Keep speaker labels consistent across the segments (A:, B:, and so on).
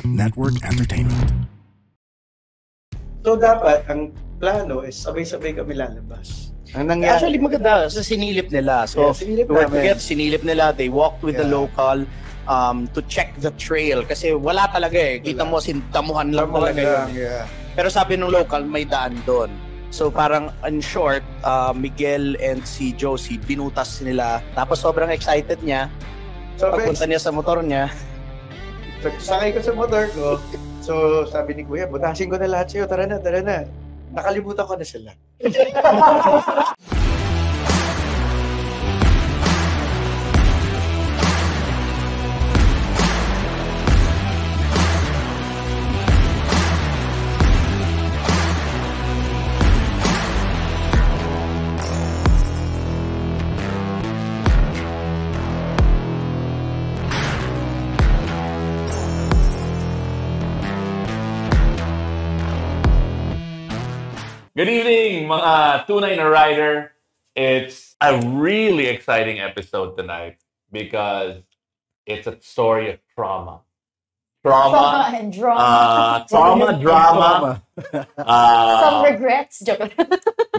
A: Network Entertainment.
B: So dapat, ang plano is sabay-sabay kami lalabas. Ang nangyari,
C: Actually, maganda. Sa sinilip nila. So, sinilip nila. They walked with the local to check the trail. Kasi wala talaga eh. Kita mo, sintamuhan lang talaga yun. Pero sabi ng local, may daan doon. So parang in short, Miguel and si Josie, binutas nila. Tapos sobrang excited niya. Pagpunta niya sa motor niya.
B: Sakay ko sa motor ko. So sabi ni Kuya, butasin ko na lahat sa'yo. Tara na, tara na. Nakalimutan ko na sila.
D: Good evening, mga Tunay na Rider. It's a really exciting episode tonight because it's a story of trauma. Trauma
E: and drama.
D: Drama.
E: Some regrets. Joke.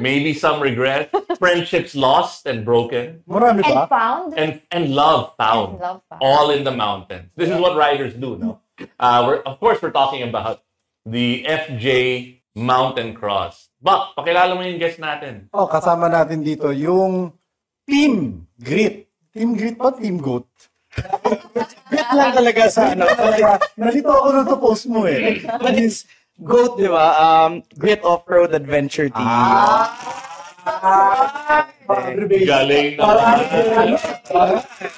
D: Maybe some regrets. Friendships lost and broken.
E: And found.
D: And love found. All in the mountains. This is what riders do, no? Of course, we're talking about the FJ Mountain Cross. Bak, pakilala mo yung guest natin.
F: Kasama natin dito yung Team Grit. Team Grit pa? Team Goat? Grit lang talaga sa ano. Nalito ako nung post mo eh.
C: But it's GOAT, di ba? Grit Off-Road Adventure Team.
D: Galing na.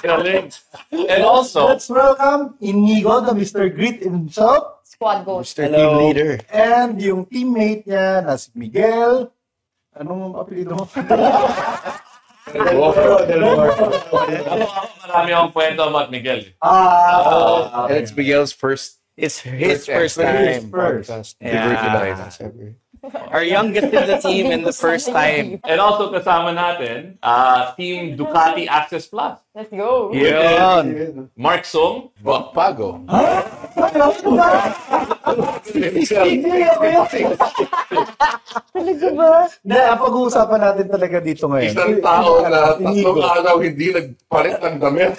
D: Galing. And also,
F: let's welcome Inigo, the Mr. Grit himself.
E: Squad Ghost.
B: Mr. Team Leader.
F: And yung teammate niya na si Miguel. Anong apelido mo?
D: marami akong kwento about Miguel.
B: And it's Miguel's first.
C: It's his first time.
B: Podcast.
C: Yeah. Our youngest in the team and the first time.
D: And also kasama natin, Team Ducati Access Plus.
E: Let's go.
C: Yun.
D: Mark Song.
G: Pago.
E: Talaga ba?
F: Ang pag-uusapan natin talaga dito ngayon.
G: Isang tao na tatlong araw hindi nagpalit ng damit.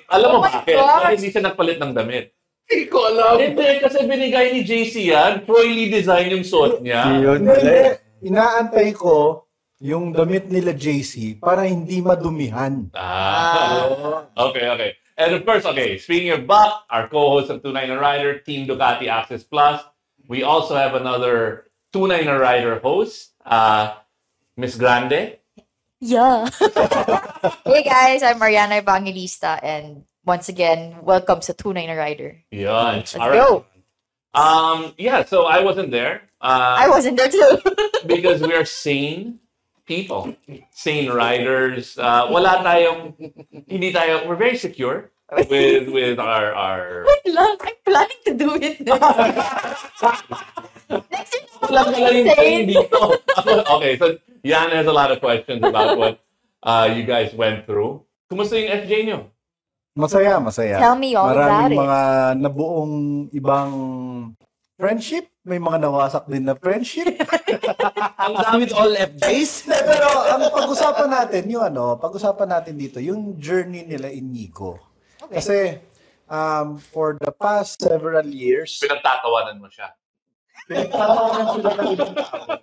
D: Alam mo
E: Oh my
D: bakit?
E: God.
D: Bakit hindi siya nagpalit ng damit?
G: Hindi ko alam.
D: Hindi, kasi binigay ni JC yan. Troy Lee design yung suot niya.
F: Hindi. Inaantay ko yung damit nila JC para hindi madumihan.
D: Okay. And of course, speaking of Buck, our co-host of Tunay na Rider, Team Ducati Access Plus, we also have another Tunay na Rider host, Miss Grande.
E: Yeah. Hey guys, I'm Mariana Evangelista and once again, welcome sa Tunay na Rider.
D: Yeah.
E: Let's go.
D: So I wasn't there.
E: I wasn't there too.
D: Because we are sane people, sane riders. We're very secure with our.
E: Wait lang, I'm planning to do it next. Next year,
D: Okay, so Yan has a lot of questions about what you guys went through. Kumusta yung FJ nyo?
F: Masaya.
E: Tell me all about
F: Maraming
E: it.
F: mga nabuong ibang friendship. May mga nawasak din na friendship.
C: Ang dami all FJs.
F: Pero ang pag-usapan natin dito, yung journey nila Inigo.
E: Okay.
F: Kasi for the past several years,
D: Pinagtatawanan mo siya.
F: pinagtatawanan sila ng ibang tao.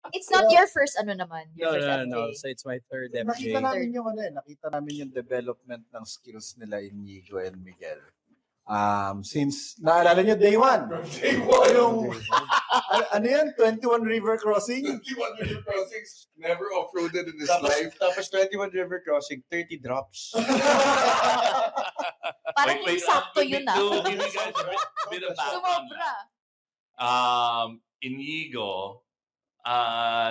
E: It's not your first naman. Your first
C: No.
E: FJ.
C: So it's my third FJ.
F: Nakita namin yung development ng skills nila Inigo and Miguel. Since, naalala nyo, day one. Yung, ano yan? 21 River Crossing?
G: 21 River Crossings, never off-roaded in his life.
B: Tapos 21 River Crossing, 30 drops.
E: Parang insakto yun
D: Give you guys a bit of background.
E: Sumobra.
D: Inigo,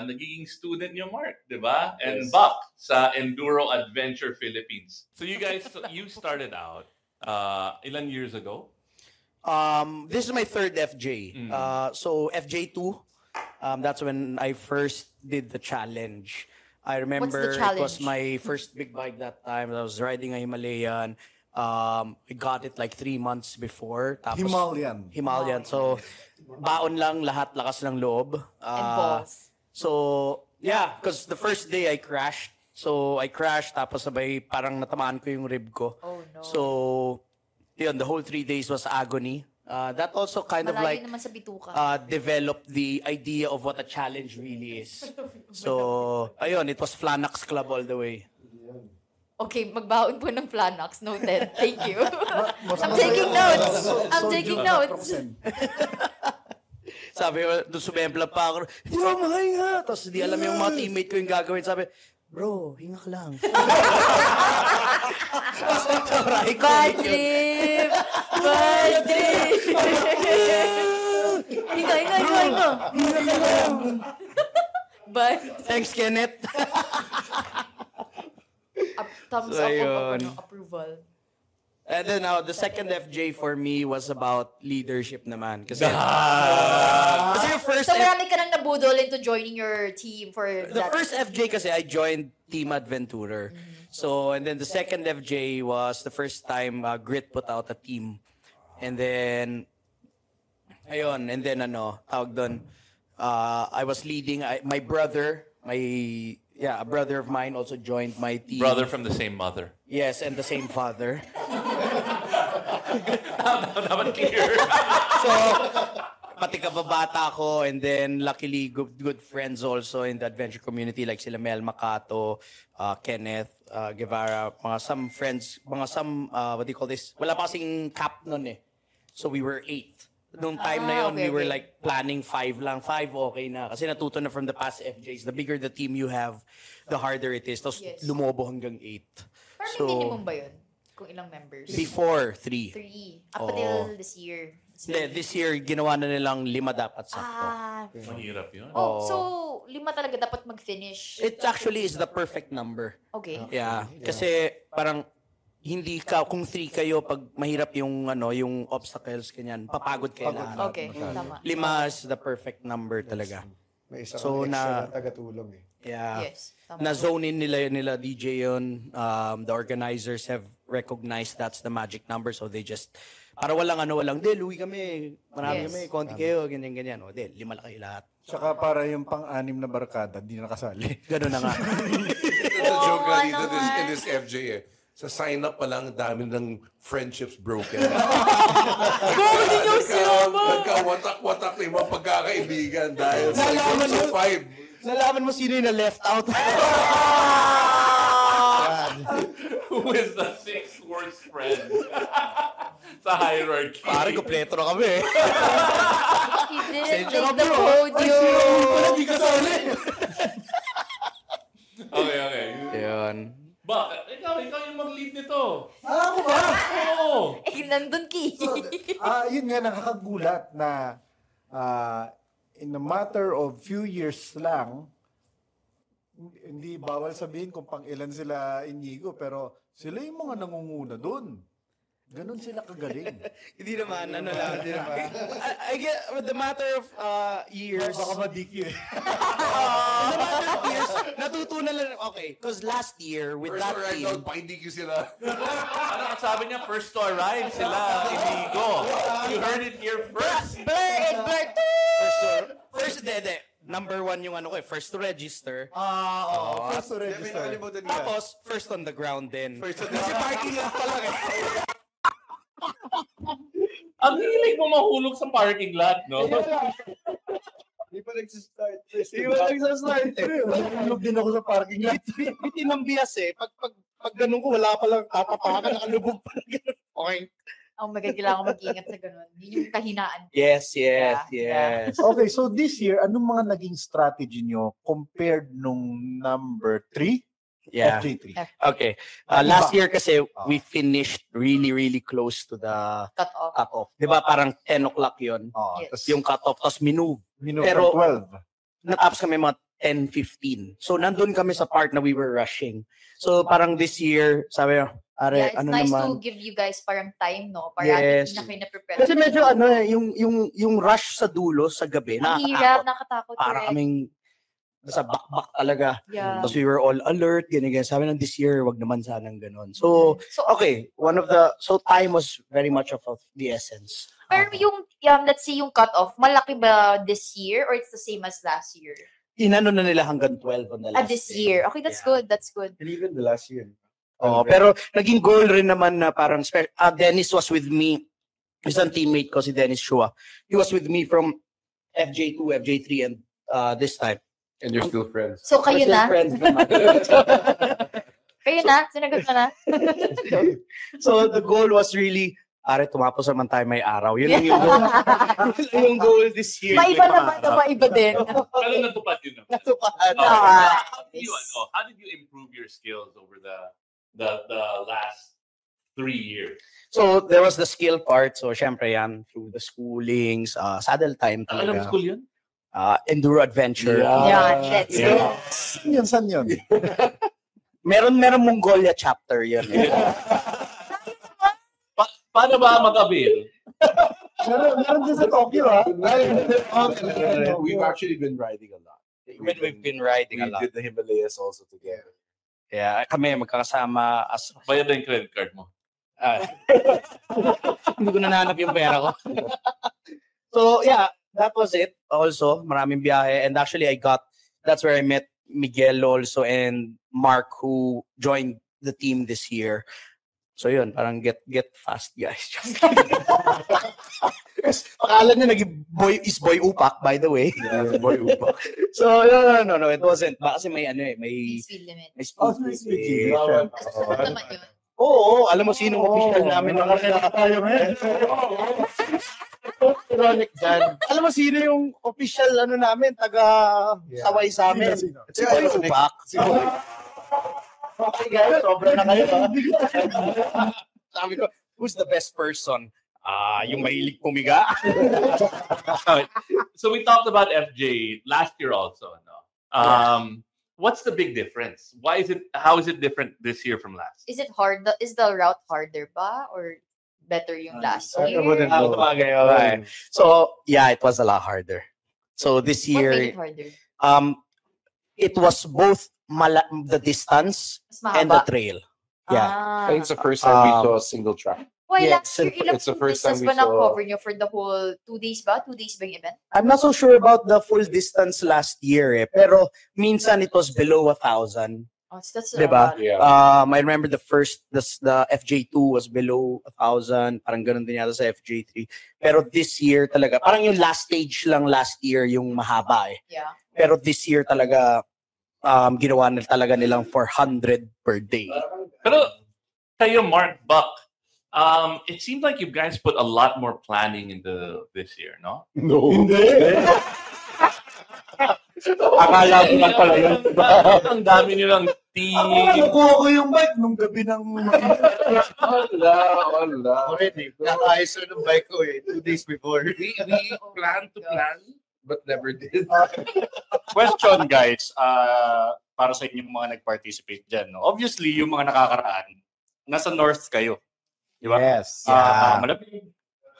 D: nagiging student niyo, Mark, di ba? And Buck sa Enduro Adventure Philippines. So you guys, you started out ilan years ago?
C: This is my third FJ. So FJ2, that's when I first did the challenge. I remember
E: What's the challenge?
C: it was my first big bike that time. I was riding a Himalayan. We got it like 3 months before. Tapos,
F: Himalayan.
C: So, baon lang lahat, lakas ng loob.
E: And balls.
C: So, yeah, because the first day I crashed. So, I crashed, tapos sabay parang natamaan ko yung rib ko.
E: Oh, no.
C: So, yun, the whole 3 days was agony. That also kind of
E: Malayo
C: like
E: naman sa bituka.
C: developed the idea of what a challenge really is. So, ayun, it was Flanax Club all the way.
E: Okay, magbaon po ng Flanax. Noted. Thank you. I'm taking notes. I'm taking notes.
C: Sabi ko, doon sumempla pa ako, hindi mo mahinga. Tapos hindi alam yung mga teammate ko yung gagawin. Sabi, bro, hinga ka lang.
E: Bad trip! Bad trip! Hinga. Bad.
C: Thanks, Kenneth.
E: Thumbs
C: So,
E: up
C: yun.
E: of approval.
C: And then the second FJ for me was about leadership naman. Kasi yung first
E: So marami ka nang nabudol into joining your team for
C: the
E: that.
C: first FJ kasi I joined Team Adventurer. So, and then the second FJ was the first time Grit put out a team. And then, ayun, and then tawag doon, I was leading, my brother, a brother of mine also joined my team.
D: Brother from the same mother.
C: Yes, and the same father.
D: Dapat clear.
C: So, pati kababata ko, and then luckily good friends also in the adventure community like sila Mel Macato, Kenneth Guevara, some friends, what do you call this? Wala pa kasing cap nun eh. So we were 8. Noong time na yun, we were like planning 5 lang. 5 okay na. Kasi natuto na from the past FJs, the bigger the team you have, the harder it is. Tapos lumobo hanggang 8.
E: Parang minimum ba yun? Kung ilang members?
C: Before, 3.
E: 3. Up until this year.
C: Hindi, this year, ginawa na nilang 5 dapat sakto.
D: Mahirap yun.
E: So 5 talaga dapat mag-finish?
C: It actually is the perfect number.
E: Okay.
C: Yeah. Kasi parang hindi ka, kung 3 kayo, pag mahirap yung obstacles, kanyan, papagod kayo lahat.
E: Okay, tama.
C: 5 is the perfect number talaga.
B: May isa
C: So,
B: kang extra na tagatulong eh.
C: Yeah.
E: Yes, tama.
C: Na-zone in nila DJ yun. The organizers have recognized that's the magic number. So they just, para walang luwi kami. Marami kami, konti kayo, ganyan. O, 5 lang kayo lahat.
F: Tsaka para yung pang-anim na barkada, di nakasali.
C: Ganun na nga.
G: There's a joke nga dito in this FJ eh. Sa sign-up pa lang, dami ng friendships broken. Nagka-watak-watak na yung mga pagkakaibigan dahil sa groups of 5.
C: Nalaman mo sino yung na-left out.
D: Who is the 6th worst friend? Sa hierarchy.
C: Pare, kompleto na kami.
E: He didn't take the podium.
C: Hindi kasali.
D: Okay.
C: Yun.
D: Bakit? Ikaw yung mag-lead nito.
F: Ako ba?
D: Oo.
E: Nandun ki.
F: Yun nga, nakakagulat na in a matter of few years lang, hindi bawal sabihin kung pang ilan sila Inigo, pero sila yung mga nangunguna doon. Ganun sila kagaling.
C: Hindi naman, lang. I get, with the matter of years.
F: Baka ma-DQ eh.
C: In the matter of years, natutunan lang. Okay, because last year, with
G: First
C: that
G: right
C: team.
G: now, pakindigi sila.
D: Ano sabi niya? First to arrive sila, Inigo. You heard it here first.
E: Blur.
C: First, number 1 yung first to register.
F: First to
B: May
F: register.
B: nakalimutan niya.
C: Tapos, first on the ground din.
B: First on the
C: Kasi
B: ground.
C: parking lot pa lang eh.
D: Ang hilig mo mahulog sa parking lot, no?
B: Hindi pa nagsistart.
F: Nalulog din ako sa parking lot.
C: Bitin ng bias eh. Pag ganun ko, wala pa lang tatapakan, nakalubog pa lang ganun. Okay.
E: Oh my God, kailangan mag-ingat sa ganun. Yun yung kahinaan.
C: Yes.
E: Yeah.
F: Okay, so this year, anong mga naging strategy nyo compared nung number 3?
C: Yeah.
F: FJ3.
C: Okay. Last year kasi, we finished really close to the
E: Cut off.
C: cut-off. Di ba parang 10 o'clock yun?
E: Yes.
C: Yung cut-off, tapos minove.
F: Pero
C: Pero-
F: 12.
C: Natapos kami mga 10:15. So, nandun kami sa part na we were rushing. So, parang this year, sabi ko,
E: Yeah, it's nice
C: naman.
E: to give you guys parang time, no? Para
C: Yes.
E: hindi na kayo na-prepare.
C: Kasi medyo yung rush sa dulo, sa gabi,
E: Ang hirap,
C: nakakatakot.
E: nakatakot.
C: Para
E: correct.
C: kaming, Sa back talaga.
E: Yeah.
C: Tapos we were all alert, ganyan. Sabi ng this year, wag naman sanang ganun. So, okay, so time was very much of the essence.
E: Pero yung, let's say yung cut-off, malaki ba this year or it's the same as last year?
C: Inano na nila hanggang 12 on the last
E: This
C: day.
E: year. Okay, that's good. That's good.
B: And even the last year.
C: Oh, pero naging goal rin naman na parang Dennis was with me. Isang teammate ko si Dennis Shua. He was with me from FJ2, FJ3 and this time.
G: And you're still friends.
E: So kayo
C: We're still
E: na?
C: friends naman.
E: Kayo na? Sinagot mo na?
C: So the goal was really, tumapos naman tayo may araw. Yun lang yung goal. Yun lang yung goal this year.
E: Maiba naman na maiba din.
D: Pero natupad yun.
C: Natupad.
D: How did you improve your skills over the last 3 years?
C: So there was the skill part. So syempre yan, through the schoolings, saddle time
D: Anong
C: talaga.
D: school yun?
C: Enduro adventure.
E: Yeah, let's go.
F: Yun, saan yun?
C: Meron Mongolia chapter yun.
D: Paano ba mag-avail?
F: Meron din sa Tokyo, ha?
A: We've actually been riding a lot.
C: When we've been riding a
A: We
C: lot.
A: did the Himalayas also together.
C: Yeah, kami magkakasama as
D: Bayad na yung credit card mo.
C: hindi ko na nahanap yung pera ko. So yeah, that was it. Also, maraming biyahe. And actually, that's where I met Miguel also and Mark who joined the team this year. So yun, parang get fast, guys. Pakala niya naging Boy Upak, by the way.
A: Yeah, Boy Upak.
C: So no, it wasn't. Kasi may may
E: Speed limit.
C: may speed limit.
E: Susunod naman yun.
C: Oo, alam mo sino official namin ng tayo ngayon. Ironic dyan. Alam mo sino yung official namin, taga-saway sa amin? Si Boy Upak. Okay guys, sobra na kayo. Sabi ko, who's the best person? Yung mahilig pumiga.
D: So we talked about FJ last year also. No? What's the big difference? How is it different this year from last?
E: Is it hard? Is the route harder ba? Or better yung last
B: I
E: year?
B: wouldn't know.
C: Okay. So, yeah, it was a lot harder. So this
E: What
C: year,
E: made it harder?
C: it was both the distance
E: Mas
C: and the
E: mahaba.
C: trail. Yeah.
E: Ah.
A: I think it's the first time we saw a single track.
E: Why
C: Yeah,
E: last year, ilang
A: it's the first time
E: distance
A: we
E: ba
A: saw-
E: na-cover nyo for the whole 2 days ba? 2 days ba yung event?
C: I'm not so sure about the full distance last year pero minsan it was below 1,000.
E: Oh, so that's
C: Diba?
A: Yeah.
C: I remember the FJ2 was below 1,000. Parang ganun din yata sa FJ3. Pero this year talaga, parang yung last stage lang last year yung mahaba eh.
E: Yeah.
C: Pero this year talaga, ginawa na talaga nilang 400 per day.
D: Pero kayo, Mark, Buck, it seems like you guys put a lot more planning into this year, no?
A: No.
C: Akala ko lang pala yun.
D: Ang dami nilang team.
F: Nakuha ko yung bike nung gabi ng...
A: Wala.
B: Already. Nakaayos na ng bike ko 2 days before.
G: We planned to plan, but never did.
H: Question guys, para sa inyong mga nag-participate dyan. No? Obviously, yung mga nakakaraan, nasa north kayo. Di ba?
F: Yes.
H: Malamig,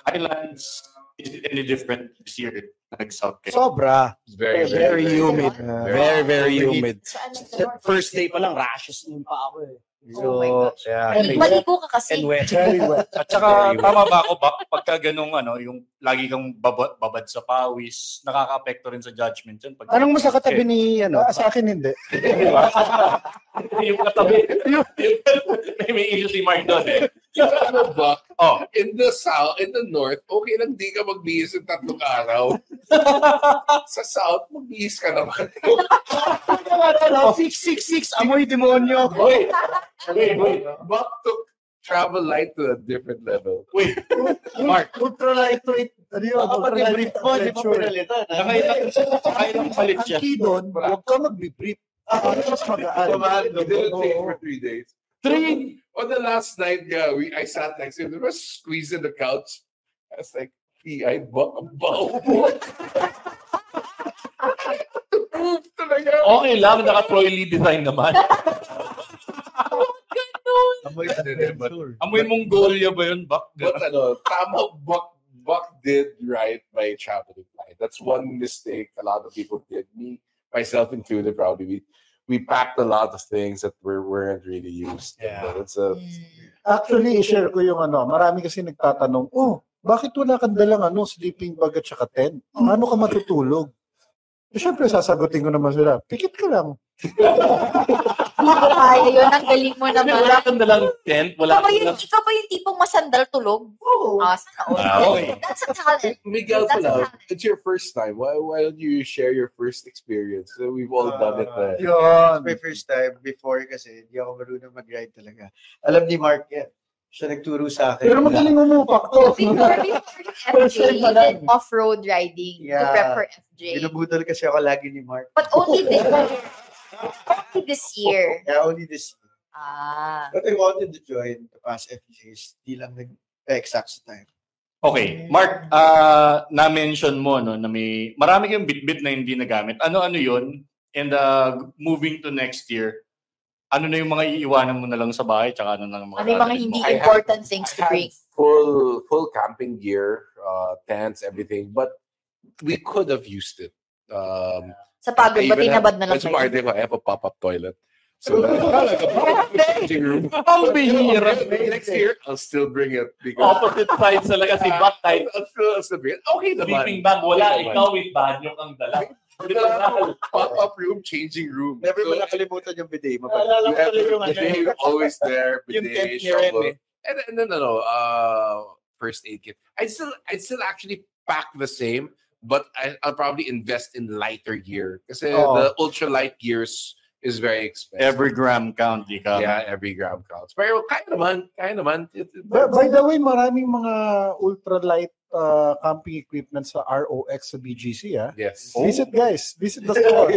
H: highlands, is it any different this year? Nag-south kayo.
C: Sobra.
G: It's very,
C: Very humid. Very humid.
E: So, I like the north.
C: First day pa lang, rashes nun pa ako eh.
E: Oh my gosh.
C: yeah.
E: Maligo ka kasi.
C: And wet.
F: Very wet.
H: At saka, tama ba ako, pagka ganung yung lagi kang babad sa pawis, nakaka-apekto rin sa judgment yun.
C: Anong mo sa katabi ni,
F: Sa akin hindi.
D: Yung katabi. May issue si Mark doon eh.
G: Ano ba?
H: Oh,
G: In the south, in the north, okay lang di ka magbihis ng 3 araw. Sa south, magbihis ka naman.
C: 666, amoy demonyo.
G: Wait. Buck took travel light to a different level.
H: Mark,
F: Ultralight. Ano yun?
B: Brief mo, di mo pinalitan.
H: nakailang palit siya.
F: Ang key doon, huwag ka mag-brief. Mas magaan.
G: We didn't take for 3 days. 3 on the last night, I sat next to him. There was squeeze in the couch. I was like, I Buck ang bao mo. Poop talaga.
D: Okay lang, naka-Troy Lee design naman.
B: Amoy adventure.
H: Amoy Mongolia ba yun, Bak?
G: But tama, Buck did right by traveling light. That's one mistake a lot of people did. Me
A: myself included, probably we packed a lot of things that weren't really used.
C: Yeah.
A: That's a
F: Actually, i-share ko yung marami kasi nagtatanong, bakit wala kang dalang sleeping bag at saka tent? Paano ka matutulog? Siyempre, sasagutin ko naman sila, pikit ka lang.
E: Hindi ko kaya yun. Ang galing mo naman.
D: Wala kang dalang tent, wala
E: Ikaw ba yung tipong masandal tulog?
F: Oo.
E: Sana all.
D: Okay.
E: That's a talent.
A: Miguel
E: That's a
A: pala,
E: talent.
A: it's your first time. Why don't you share your first experience? So we've all done it.
B: Yun. My first time before kasi hindi ako marunong mag-ride talaga. Alam ni Mark yan. Siya nagturo sa akin.
F: Pero magaling umupak to.
E: Before FJ, you did off-road riding to
B: Yeah.
E: prep for FJ.
B: Binubudol kasi ako lagi ni Mark.
E: But only this year.
B: Yeah, only this year.
E: Ah.
B: But I wanted to join the past FJs. Di lang nag-exact sa time.
H: Okay, Mark, na-mention mo na marami kayong bit-bit na hindi nagamit. Ano-ano yun? And moving to next year, ano na yung mga iiwanan mo na lang sa bahay tsaka ano na mga
E: Ano yung mga
H: dadalhin
E: hindi
H: mo?
E: important things to bring?
A: Full camping gear, tents, everything, but we could have used it.
E: Sa pagod,
A: I
E: ba't
A: even
E: tinabad na lang
A: That's
E: kayo?
A: part I have a pop-up toilet. So changing room.
D: Ang bihira.
A: Next year, I'll still bring it because
D: Opposite sides talaga si Bat type.
A: I'll still bring it. Okay,
D: Sleeping
A: naman.
D: bag, wala.
A: Okay naman.
D: Ikaw with banyo kang dala.
A: Pop-up room, changing room.
B: Never
A: So,
B: mo nakalimutan yung bidet.
F: Naalala ko tuloy yung
A: bidet always there.
F: Yung tent
A: Bidet,
F: niya rin
A: shovel. And then first aid kit. I'd still actually pack the same, but I'll probably invest in lighter gear kasi the ultralight gears is very expensive.
H: Every gram count, di ka.
A: Yeah, every gram counts. Pero kaya naman.
F: By the way, maraming mga ultralight camping equipment sa ROX sa BGC.
A: Yes.
F: Visit guys. Visit the store.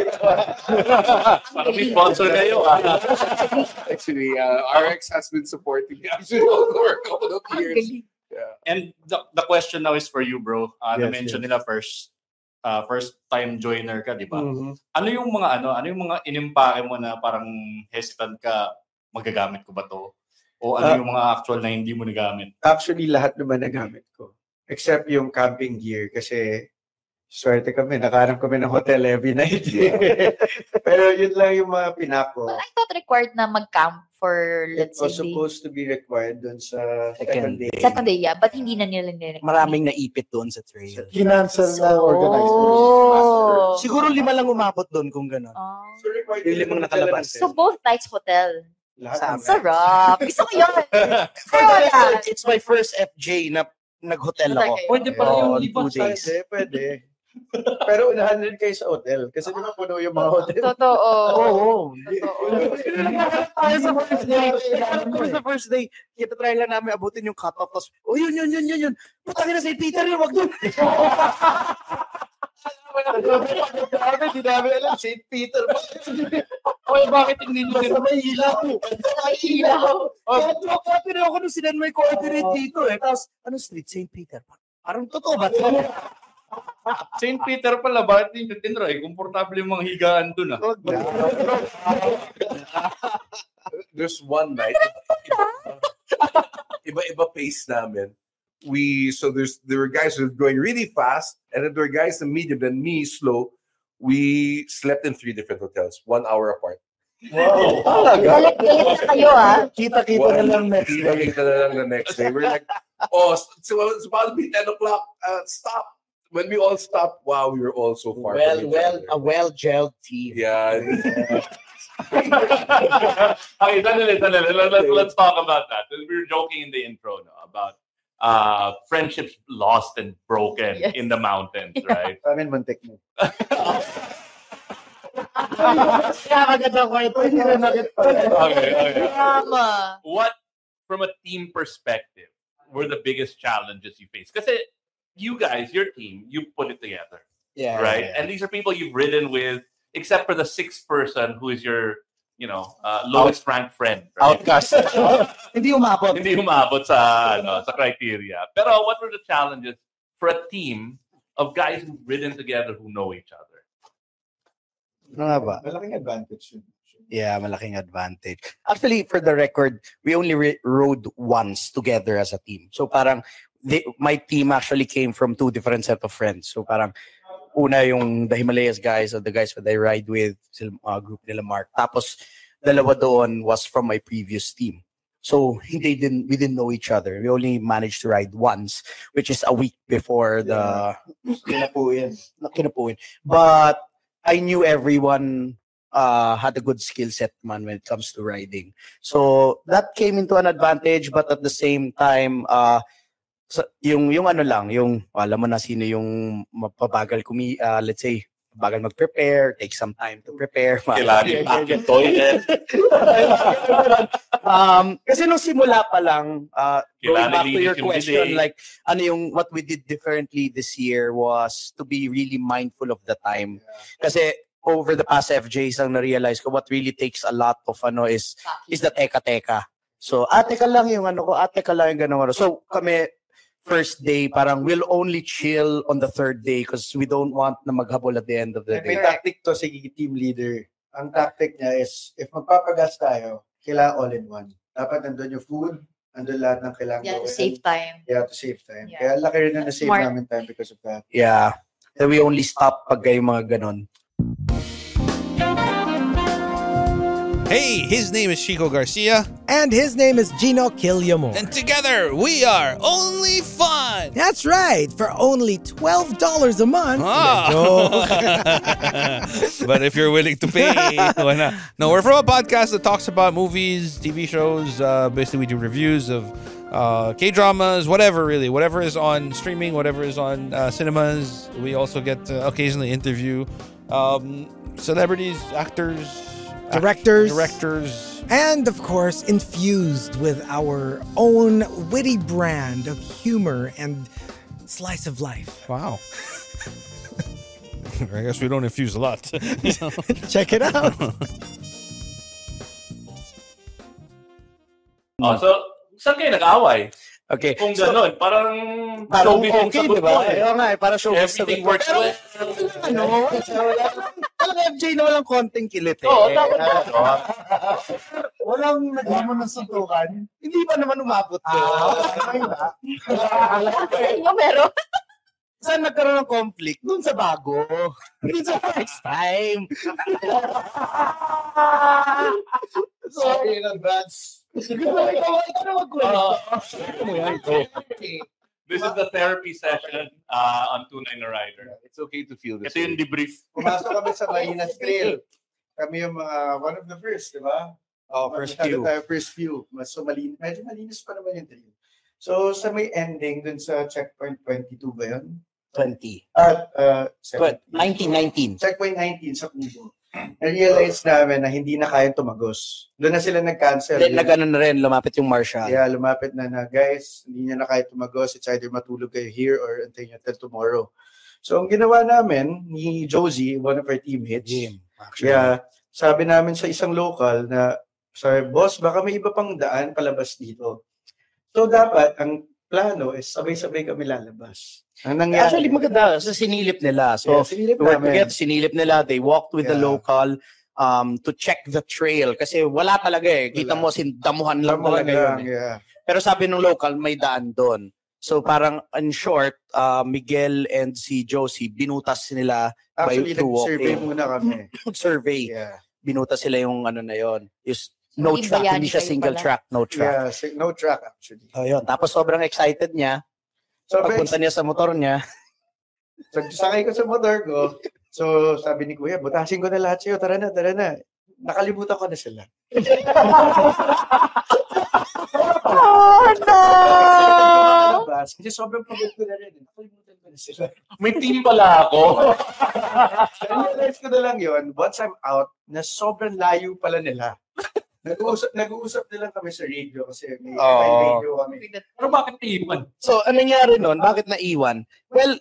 D: Parang may sponsor kayo.
A: Actually, RX has been supporting me actually for a couple of years. Yeah.
H: And the question now is for you, bro.
F: Yes,
H: Na-mention nila first time joiner ka, di ba? Ano yung mga inimpake mo na parang hesitant ka, magagamit ko ba to? O ano yung mga actual na hindi mo nagamit?
B: Actually, lahat naman nagamit ko. Except yung camping gear kasi swerte kami, nakahanap kami ng hotel every night. Pero yun lang yung mga pinako.
E: But I thought required na mag-camp for,
B: It
E: let's
B: was
E: say,
B: supposed to be required dun sa
C: Second
B: second day.
E: second day, yeah. But hindi na nila nila.
C: Maraming naipit doon sa trail.
F: Kinancel na organizers.
E: Oh.
C: Siguro 5 lang umabot doon kung gano'n.
E: Oh.
B: So required
C: Yung limang nakalabas.
E: So both nights hotel.
B: lahat ng
E: Sarap. Gusto ko yun.
C: For the record, it's my first FJ na nag-hotel ako.
E: Pwede
C: pala yung liba 2 days.
B: Pwede. Pero unahan rin kayo sa hotel. Kasi di ba puno yung mga hotel?
E: Totoo.
C: Oo.
E: Totoo.
C: Sa first day, kita try lang namin abutin yung cut-off. Tapos, yun. Putangin na St. Peter yun, wag doon.
B: Di namin alam, St. Peter.
C: Oy, bakit hindi nyo
B: Basta may ilaw.
E: May ilaw.
C: Copy na ako nung sinan may coordinate dito eh. Tapos, street? St. Peter. Parang totoo ba?
H: St. Peter pala, bakit hindi tinry? Komportable yung mga higaan dun
A: There's one night. Iba pace namin. There were guys who were going really fast, and then there were guys in medium, then me slow. We slept in 3 different hotels, 1 hour apart.
B: Wow.
E: Galit na kayo,
F: Kita-kita na lang next day.
A: Kita na lang the next day. We're like, so it's about to be 10 o'clock. Stop. When we all stopped, wow, we were all so far. from each other.
C: A well-gelled team.
A: Yeah.
D: Okay, sandali. Let's talk about that. We were joking in the intro about friendships lost and broken in the mountains, right?
B: Sa amin, muntik mo.
F: Kaya maganda ko ito. Hindi na
D: Okay.
E: Drama.
D: What, from a team perspective, were the biggest challenges you faced? Kasi you guys, your team, you put it together, right?
C: Yeah.
D: And these are people you've ridden with, except for the 6th person who is your, lowest ranked friend. Right?
C: Outcast. Hindi umabot.
D: Hindi umabot sa criteria. Pero what were the challenges for a team of guys who've ridden together who know each other?
C: Ano nga ba?
B: Malaking advantage yun.
C: Yeah, malaking advantage. Actually, for the record, we only rode once together as a team. So parang my team actually came from 2 different set of friends. So parang Una yung the Himalayas guys, or the guys that I ride with, group nila Mark. Tapos dalawa doon was from my previous team. So we didn't know each other. We only managed to ride once, which is a week before the Kinapuin. But I knew everyone had a good skill set man when it comes to riding. So that came into an advantage, but at the same time, yung ano lang, yung alam mo na sino yung mapabagal let's say bagal mag-prepare, take some time to prepare.
D: Kailangan back in toilet.
C: Kasi nung simula pa lang, going back to your
D: yung
C: question,
D: delay.
C: like, what we did differently this year was to be really mindful of the time. Kasi over the past FJs, ang na-realize ko, what really takes a lot of is the teka-teka. So, teka lang yung teka lang yung gano'n. So, kami, first day, parang we'll only chill on the third day because we don't want na maghabol at the end of the day.
B: May tactic to si team leader. Ang tactic niya is, if magpapagas tayo, kailangan all in one. Dapat nandun yung food, nandun lahat ng kailangan
E: Yeah, to
B: gawin.
E: save time.
B: Yeah, to save time.
E: Yeah.
B: Kaya laki rin na na-save
E: Smart.
B: namin time because of that.
C: Yeah. So we only stop pag kayo mga ganon.
I: Hey, his name is Chico Garcia.
J: And his name is Gino Killiamore.
I: And together, we are Only Fun.
J: That's right, for only $12 a month.
I: But if you're willing to pay, why not? No, we're from a podcast that talks about movies, TV shows. Basically, we do reviews of K-dramas, whatever really. Whatever is on streaming, whatever is on cinemas. We also get to occasionally interview celebrities, actors, directors,
J: and of course infused with our own witty brand of humor and slice of life.
I: Wow. I guess we don't infuse a lot.
J: Check it out.
D: So, saan kayo nag-away?
C: Okay.
D: Kung gano'n, parang showbiz yung
C: okay,
D: sagot
C: diba?
D: mo eh.
C: Ayun nga, para showbiz
D: Everything
C: sagot mo.
D: works well.
C: Talagang FJ na walang konting kilit eh.
D: Oo, dapat.
F: Walang nagmamon ng suntukan.
C: Hindi pa naman umabot yun.
E: Yung meron.
C: Saan nagkaroon ng conflict? Doon sa bago. Hindi sa first time.
B: Sorry in advance.
C: Ikaw na magkwento.
D: This is the therapy session on Tunay na Rider.
A: It's okay to feel this.
D: Ito yung debrief.
B: Pumasok kami sa Marinas Trail. Kami yung mga one of the first, di ba?
C: First few.
B: First few. Medyo malinis pa naman yung trail. So, sa may ending dun sa checkpoint 22 ba yun?
C: 20. 19.
B: Checkpoint 19 sa Kubo. Na-realize namin na hindi na kayang tumagos. Doon na sila nag-cancel.
C: Then nag-ano na rin, lumapit yung marshal.
B: Yeah, lumapit na guys, hindi niya na kaya tumagos. It's either matulog kayo here or until tomorrow. So, ang ginawa namin ni Josie, one of our teammates, sabi namin sa isang local na, sorry, boss, baka may iba pang daan palabas dito. So, dapat, ang plano is sabay-sabay kami lalabas. Ang nangyari,
C: Actually, maganda. So, sinilip nila. So, sinilip nila. They walked with the local to check the trail. Kasi wala talaga eh. Kita mo, sindamuhan lang talaga yun. Pero sabi ng local, may daan doon. So, parang, in short, Miguel and si Josie, binutas nila
B: actually,
C: by walking.
B: nag-survey muna kami.
C: Survey.
B: Yeah.
C: Binutas sila yung ano na yun. No
E: Maging
C: track,
E: bayani
C: hindi siya
E: kayo
C: single
E: pala.
C: track, no track.
B: Yeah, no track actually.
C: Oh, yun. Tapos sobrang excited niya.
B: So,
C: Pagpunta niya sa motor niya.
B: sakay ko sa motor ko. So, sabi ni Kuya, butasin ko na lahat sa'yo. Tara na. Nakalimutan ko na sila.
E: Oh, no!
B: Kasi sobrang pagod ko na rin. Nakalimutan ko na sila.
D: May team pala ako.
B: Realize ko na lang yun, once I'm out, na sobrang layo pala nila. Nag-uusap na lang kami sa radio kasi may radio kami.
D: Pero bakit iiwan?
C: So, anong nangyari nun? Bakit naiwan? Well,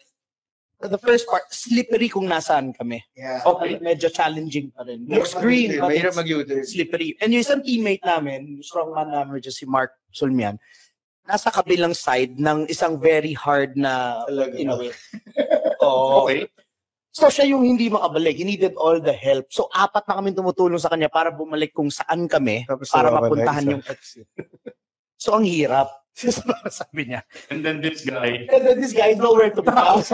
C: the first part, slippery kung nasaan kami.
B: Yeah.
C: Okay, medyo challenging pa rin. Looks green, but
B: Mahirap
C: it's
B: mag-U-turn.
C: slippery. And yung isang teammate namin, yung strongman namin, si Mark Sulmian, nasa kabilang side ng isang very hard na,
B: Talaga.
C: Okay. So siya yung hindi makabalik. He needed all the help. So 4 na kami tumutulong sa kanya para bumalik kung saan kami
B: Tapos
C: para
B: nawakan na
C: mapuntahan
B: isa.
C: yung exit. So ang hirap. Sabi niya.
H: And then this guy.
C: And then this guy is nowhere to be found.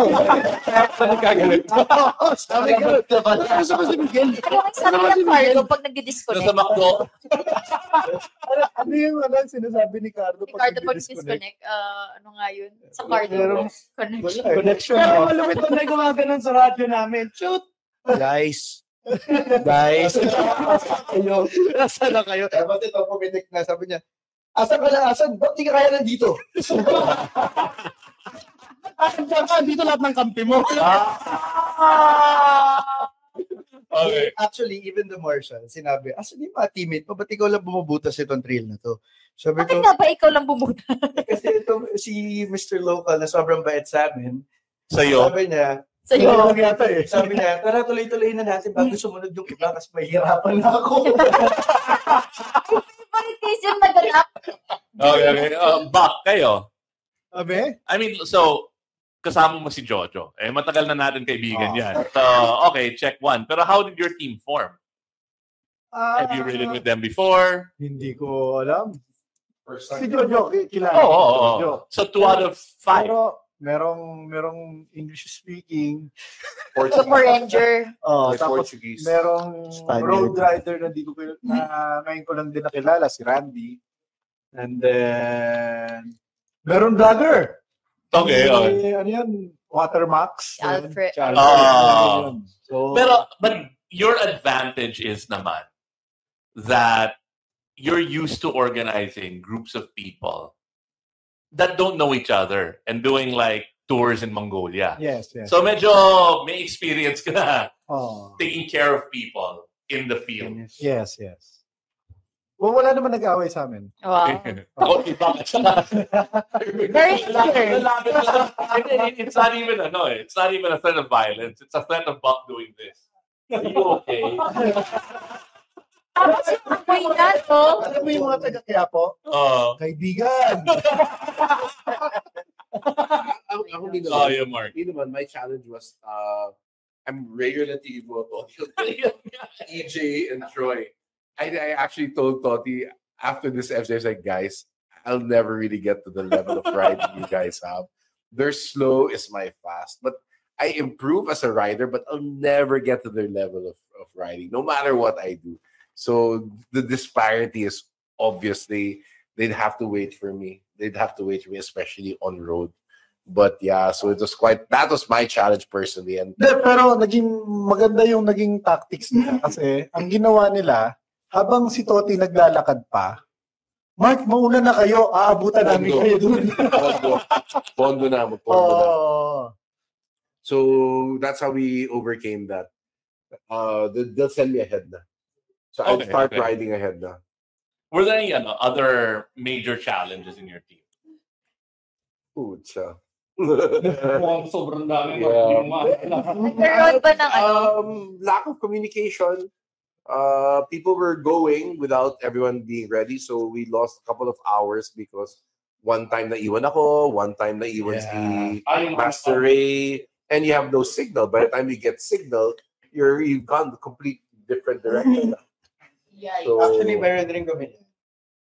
C: Nagkagalit. Sabi ko, gusto mo si Miguel?
E: Sabi ng Carlo pag nag-disconnect.
D: Sa McDo.
F: Ano yung sinasabi ni Carlo
E: Ni Carlo pag disconnect. Ano nga yun? Sa Carlo. Connection.
C: Connection. Pero malupit na gumaganon sa radyo namin. Shoot! Guys. Nasaan na kayo?
B: Dapat ito, pumitik na. Sabi niya, asan ka na? Asan? Ba't di ka kaya nandito?
C: Dito lahat ng kampi mo.
B: Okay. Actually, even the Marshal, sinabi, asan yung mga teammate mo? Ba't ikaw lang bumubutas itong trail na to? Sabi
E: Bakit nga ba ikaw lang bumutas?
B: Kasi ito, si Mr. Local na sobrang bait sa amin.
H: Sa'yo?
B: Sabi niya, sabi niya, tara tuloy-tuloy na natin bago sumunod yung iba kasi mahihirapan na ako.
E: Bakit kayo yung naganap?
D: Okay. Back kayo.
F: Abe?
D: I mean, so, kasama mo si Jojo. Matagal na natin kaibigan yan. So, okay, check one. Pero how did your team form? Have you ridden with them before?
F: Hindi ko alam. Si Jojo, kilala.
D: Oo. So, 2 out of 5.
F: Pero, merong English speaking.
E: Sa Ranger.
F: Tapos merong road rider na ngayon ko lang din nakilala, si Randy. And then, meron vlogger.
D: Okay.
F: Ano yan? Watermax.
E: Alfred.
F: So,
D: but your advantage is naman that you're used to organizing groups of people that don't know each other and doing like tours in Mongolia.
F: Yes.
D: So medyo may experience ka na taking care of people in the field.
F: Yes. Well, wala naman nag-away sa amin.
E: Wow. Very clear.
D: It's not even a threat of violence. It's a threat of Buck doing this. Are you okay?
E: Tapos yung amoy na to.
F: Alam mo yung mga taga-Quiapo? Kaibigan.
G: Ako
D: yeah, Mark.
G: My challenge was I'm regularly EJ and Troy. I actually told Toti after this episode, I was like, guys, I'll never really get to the level of riding you guys have. Their slow is my fast, but I improve as a rider, but I'll never get to their level of riding, no matter what I do. So the disparity is obviously they'd have to wait for me. Especially on road. But yeah, so that was my challenge personally. And
F: pero maganda yung naging tactics nila kasi ang ginawa nila, habang si Toti naglalakad pa, Mark, mauna na kayo, aabutan namin kayo dun.
G: Pondo na. So that's how we overcame that. They'll send me ahead na. So I'll start riding ahead na.
D: Were there any other major challenges in your team?
G: Putsa.
D: Sobrang dami.
E: Nagkaroon ba ng
G: lack of communication. People were going without everyone being ready. So we lost a couple of hours because one time naiwan ako, one time naiwan si Master Ray, and you have no signal. By the time you get signal, you've gone the complete different direction.
B: So, actually, meron rin kami.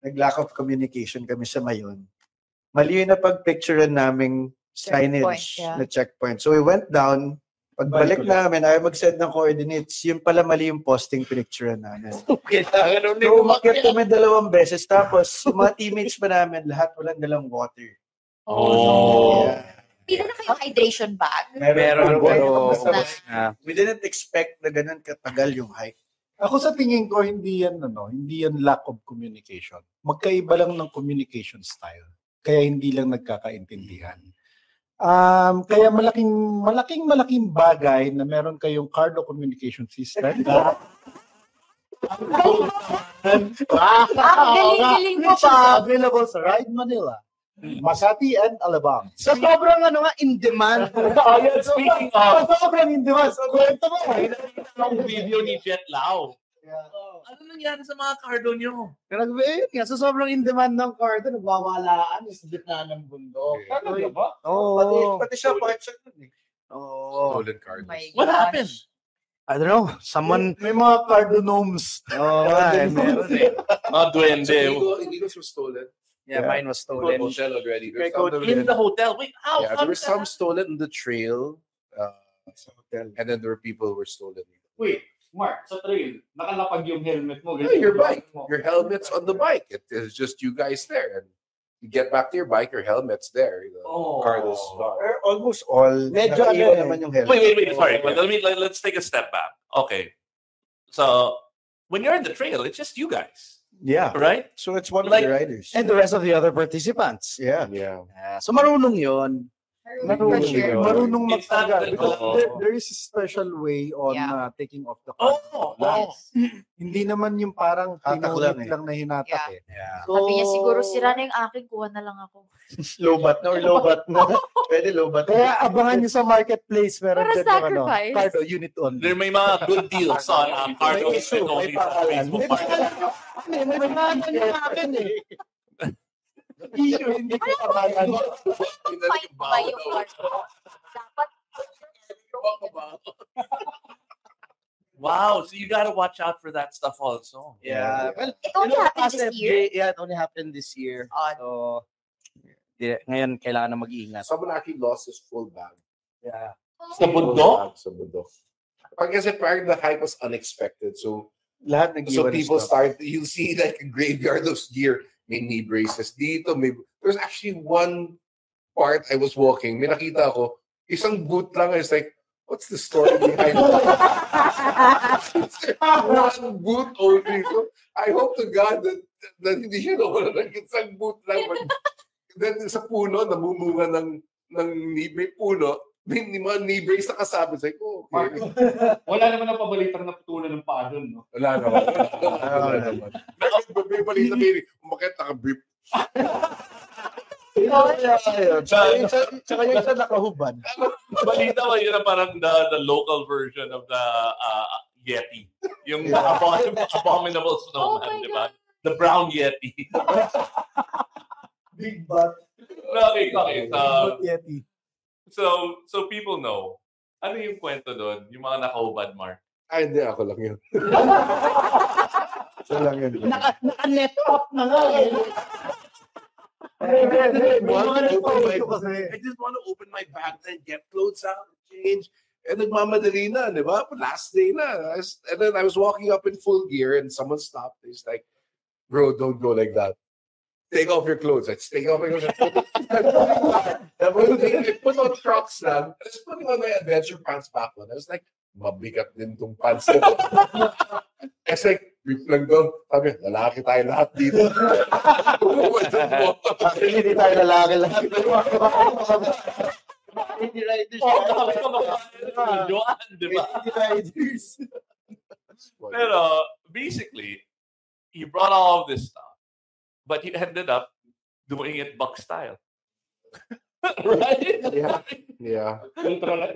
B: Nag-lack of communication kami sa Mayon. Mali yung napag-picturean naming signage na checkpoint. So we went down. Pagbalik namin, ayaw mag-send ng coordinates. Yun pala mali yung posting pinicturean namin. So umakyat kami 2 beses. Tapos, yung mga teammates pa namin, lahat walang dalang water.
E: Hindi na kayo hydration bag?
B: Meron. We didn't expect na ganun katagal yung hike.
F: Ako sa tingin ko, hindi yan lack of communication. Magkaiba lang ng communication style. Kaya hindi lang nagkakaintindihan. Kaya malaking bagay na meron kayong Cardo communication system.
E: Galing mo pa.
F: Available sa Ride Manila, Makati, and Alabang.
C: So sobrang in demand.
D: Speaking of,
F: sobrang in demand. So kwento mo.
D: Ang video ni Jet Lau. Ano nangyari sa mga Cardo nyo?
C: So sobrang in demand ng Cardo, nagwawalaan sa gitna ng bundok.
B: Pati siya, part siya dun eh.
G: Stolen cards.
D: What happened?
C: I don't know. Someone...
F: May mga Cardo gnomes.
C: Meron eh.
D: Duwende.
G: Eagles were stolen.
C: Yeah, mine was stolen.
A: Hotel already. There's
H: Go
A: some
H: in the hotel. Wait, how?
A: yeah, there were some stolen in the trail. And then there were people who were stolen.
H: Wait, Mark, sa trail, nakalapag yung helmet mo.
A: Yeah, your bike. Your helmet's on the bike. It's just you guys there. And you get back to your bike, your helmet's there. Carlos car.
B: Almost all.
C: Medyo
B: nakaiwan naman yung helmet.
D: Wait. Sorry, but let's take a step back. Okay, so when you're in the trail, it's just you guys,
B: Yeah.
D: right?
B: So it's one of
D: Like-
B: the riders.
C: And the rest of the other participants.
B: Yeah.
C: So marunong yun.
F: Marunong
D: It's not
F: magtagal.
D: that-
F: Because there is a special way on taking off the card. Hindi naman yung parang
B: Hatak
F: pinunit
B: lang
F: lang na hinatak eh.
E: Sabi niya, siguro sira na yung akin, kuha na lang ako.
B: Lobat na or lobat na. Pwede lobat.
F: Kaya abangan nyo sa marketplace, meron
E: Para
F: dyan yung
E: sacrifice.
F: card o unit only.
D: There may mga good deals on Cardo and only sa Facebook Market.
C: May mga ganyan akin eh.
F: Hindi ko pangalan.
E: Fight ba yung dapat
D: Wow, so you gotta watch out for that stuff also.
C: Yeah. Well,
E: it only happened
C: as
E: this
C: FJ,
E: year.
C: Yeah, it only happened this year. So, ngayon kailangan na mag-iingat.
A: Someone actually lost his full bag.
C: Yeah.
D: Sa bundok?
A: Sa bundok. Kasi parang the hype was unexpected. So
B: Lahat
A: so
B: nag-iwan
A: people
B: stuff.
A: start, you'll see like a graveyard of gear. May knee braces dito. There's actually one part I was walking. May nakita ko, isang boot lang. It's like, what's the story behind it? One boot only. So I hope to God that hindi siya nawala ng isang boot lang. Then sa puno, namumunga ng knee, may puno. May mga knee brace na kasama. It's like, oh, okay.
H: Wala naman ang pabalitang naputulan ng paa dun, no?
A: Wala naman. Wala naman. May balita may umakit naka-brief.
F: Tsaka yung isa nakahubad.
D: Balita mo, yun ang parang the local version of the Yeti. Yung abominable snowman, di ba? The brown Yeti.
F: Big butt.
D: Okay.
F: Yeti.
D: So people know. Ano yung kwento doon? Yung mga nakahubad, Mark?
A: Ay, hindi. Ako lang yun.
B: So lang yun.
C: Naka-net up na nga.
A: I just want to open my bag and get clothes out, change. And nagmamadali na, di ba? Last day na. And then I was walking up in full gear and someone stopped. He's like, bro, don't go like that. Take off your clothes. I just take off my clothes. I put on Crocs lang. I was putting on my adventure pants back on. I was like, mabigat din tong pants. Kasi brief lang doon. Sabi, lalaki tayo lahat dito.
B: Hindi tayo lalaki lahat.
C: Hindi riders.
D: Di ba?
B: Hindi riders.
D: Pero basically, he brought all of this stuff, but he ended up doing it Buck style. Right?
A: Yeah.
H: Ultralight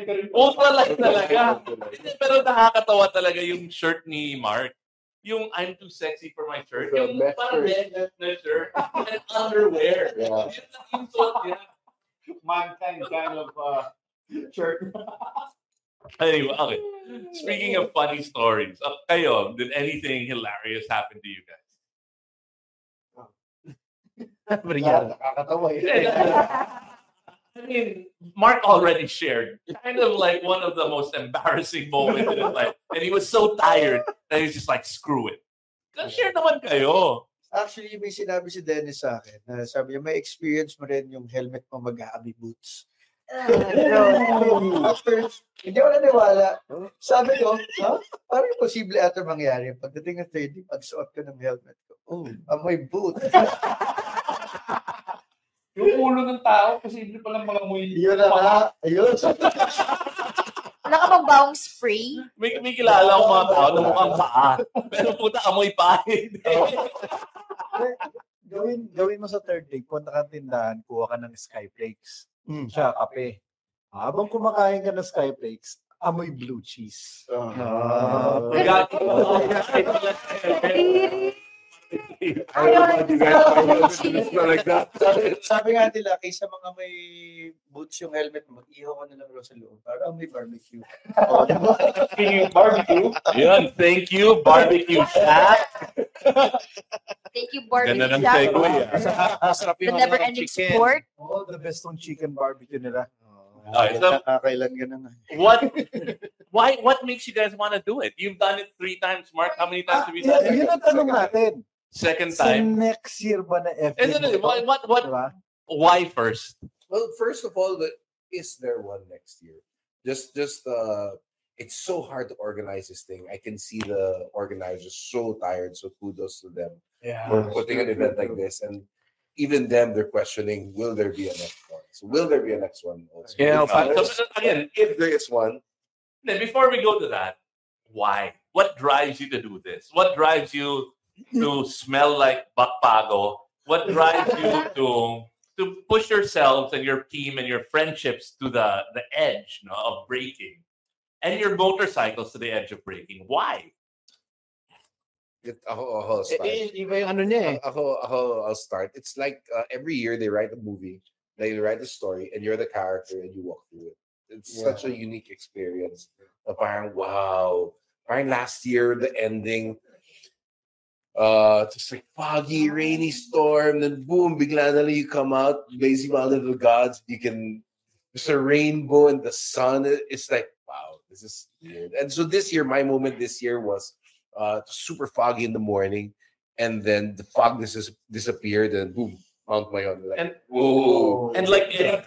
H: ka rin.
D: Ultralight talaga. Pero nakakatawa talaga yung shirt ni Mark. Yung I'm too sexy for my shirt.
A: The
D: Yung
A: best
D: parang
A: shirt.
D: na shirt and underwear.
A: Yeah.
D: Yun lang yung suot niya.
H: Mankind kind of shirt.
D: Anyway, okay. Speaking of funny stories, kayo, did anything hilarious happen to you guys?
B: Nakakatawa eh.
D: I mean, Mark already shared kind of like one of the most embarrassing moments in his life. And he was so tired that he was just like, screw it. Share naman kayo.
B: Actually, may sinabi si Dennis sa akin. Sabi niya, may experience mo rin yung helmet mo mag-aabi boots. After, hindi ako naniwala. Sabi ko, parang posible ata mangyari. Pagdating ng 30, pagsuot ko ng helmet ko, amoy boot.
H: Yung ulo ng tao, posible palang mga amoy.
B: Yun na nga. Ayun.
E: Wala ka bang baong spray?
D: May kilala akong mga tao na mukhang paa. Pero puta, amoy pahid.
F: Gawin mo sa third day, punta ka tindahan, kuha ka ng Skyflakes. Siya, kape. Habang kumakain ka ng Skyflakes, amoy blue cheese.
B: Sabi nga nila, kaysa mga may boots yung helmet, mag-ihaw ka na lang sa loob. Para may barbecue.
H: Speaking of barbecue,
D: Yun, thank you, Barbecue Shack.
E: Thank you, Barbie.
D: Ganda ng segue.
C: Masarap
E: The
C: yung
E: never-ending
C: chicken.
E: sport.
F: Oh, the best ng chicken barbecue nila.
D: Okay, so
B: Kakailan ka na nga.
D: what makes you guys want to do it? You've done it 3 times, Mark. How many times have you done
F: Yun
D: it?
F: ang tanong natin.
D: Second
F: Sa
D: time.
F: next year ba na FB?
D: And then, what
F: Diba?
D: why first?
G: Well, first of all, is there one next year? Just it's so hard to organize this thing. I can see the organizers so tired. So kudos to them for putting an event like this. And even them, they're questioning, will there be a next one? So will there be a next one also?
C: Yeah,
D: So, again,
G: If there is one,
D: then before we go to that, why? What drives you to do this? What drives you to smell like bakpago? What drives you to push yourselves and your team and your friendships to the edge of breaking, and your motorcycles to the edge of breaking? Why?
G: I'll start.
C: Iba yung ano niya eh.
G: I'll start. It's like every year they write a movie, they write a story, and you're the character and you walk through it. It's such a unique experience. Parang wow. Parang last year, the ending, just like foggy, rainy storm, then boom, bigla na lang you come out, lazy my little gods. You can, there's a rainbow and the sun. It's like, wow, this is weird. And so this year, my moment this year was super foggy in the morning, and then the fog disappeared, and boom, Mount Mayon. Like,
D: And
G: whoa!
D: and like any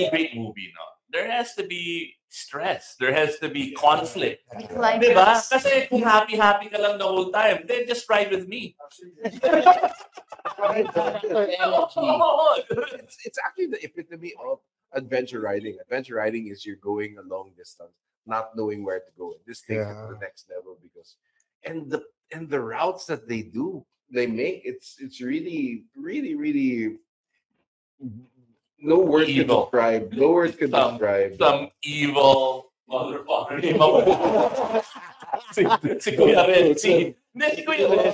D: great movie, no, there has to be stress. There has to be conflict. Diba? Kasi kung happy ka lang the whole time, then just ride with me.
G: It's actually the epitome of adventure riding. Adventure riding is you're going a long distance, not knowing where to go. This takes it to the next level because, and the routes that they make, it's really, really, really. No word can
D: Evil.
G: describe. No word can describe.
D: Some evil motherfucker. si Kuya Renzi. Si Kuya Renzi.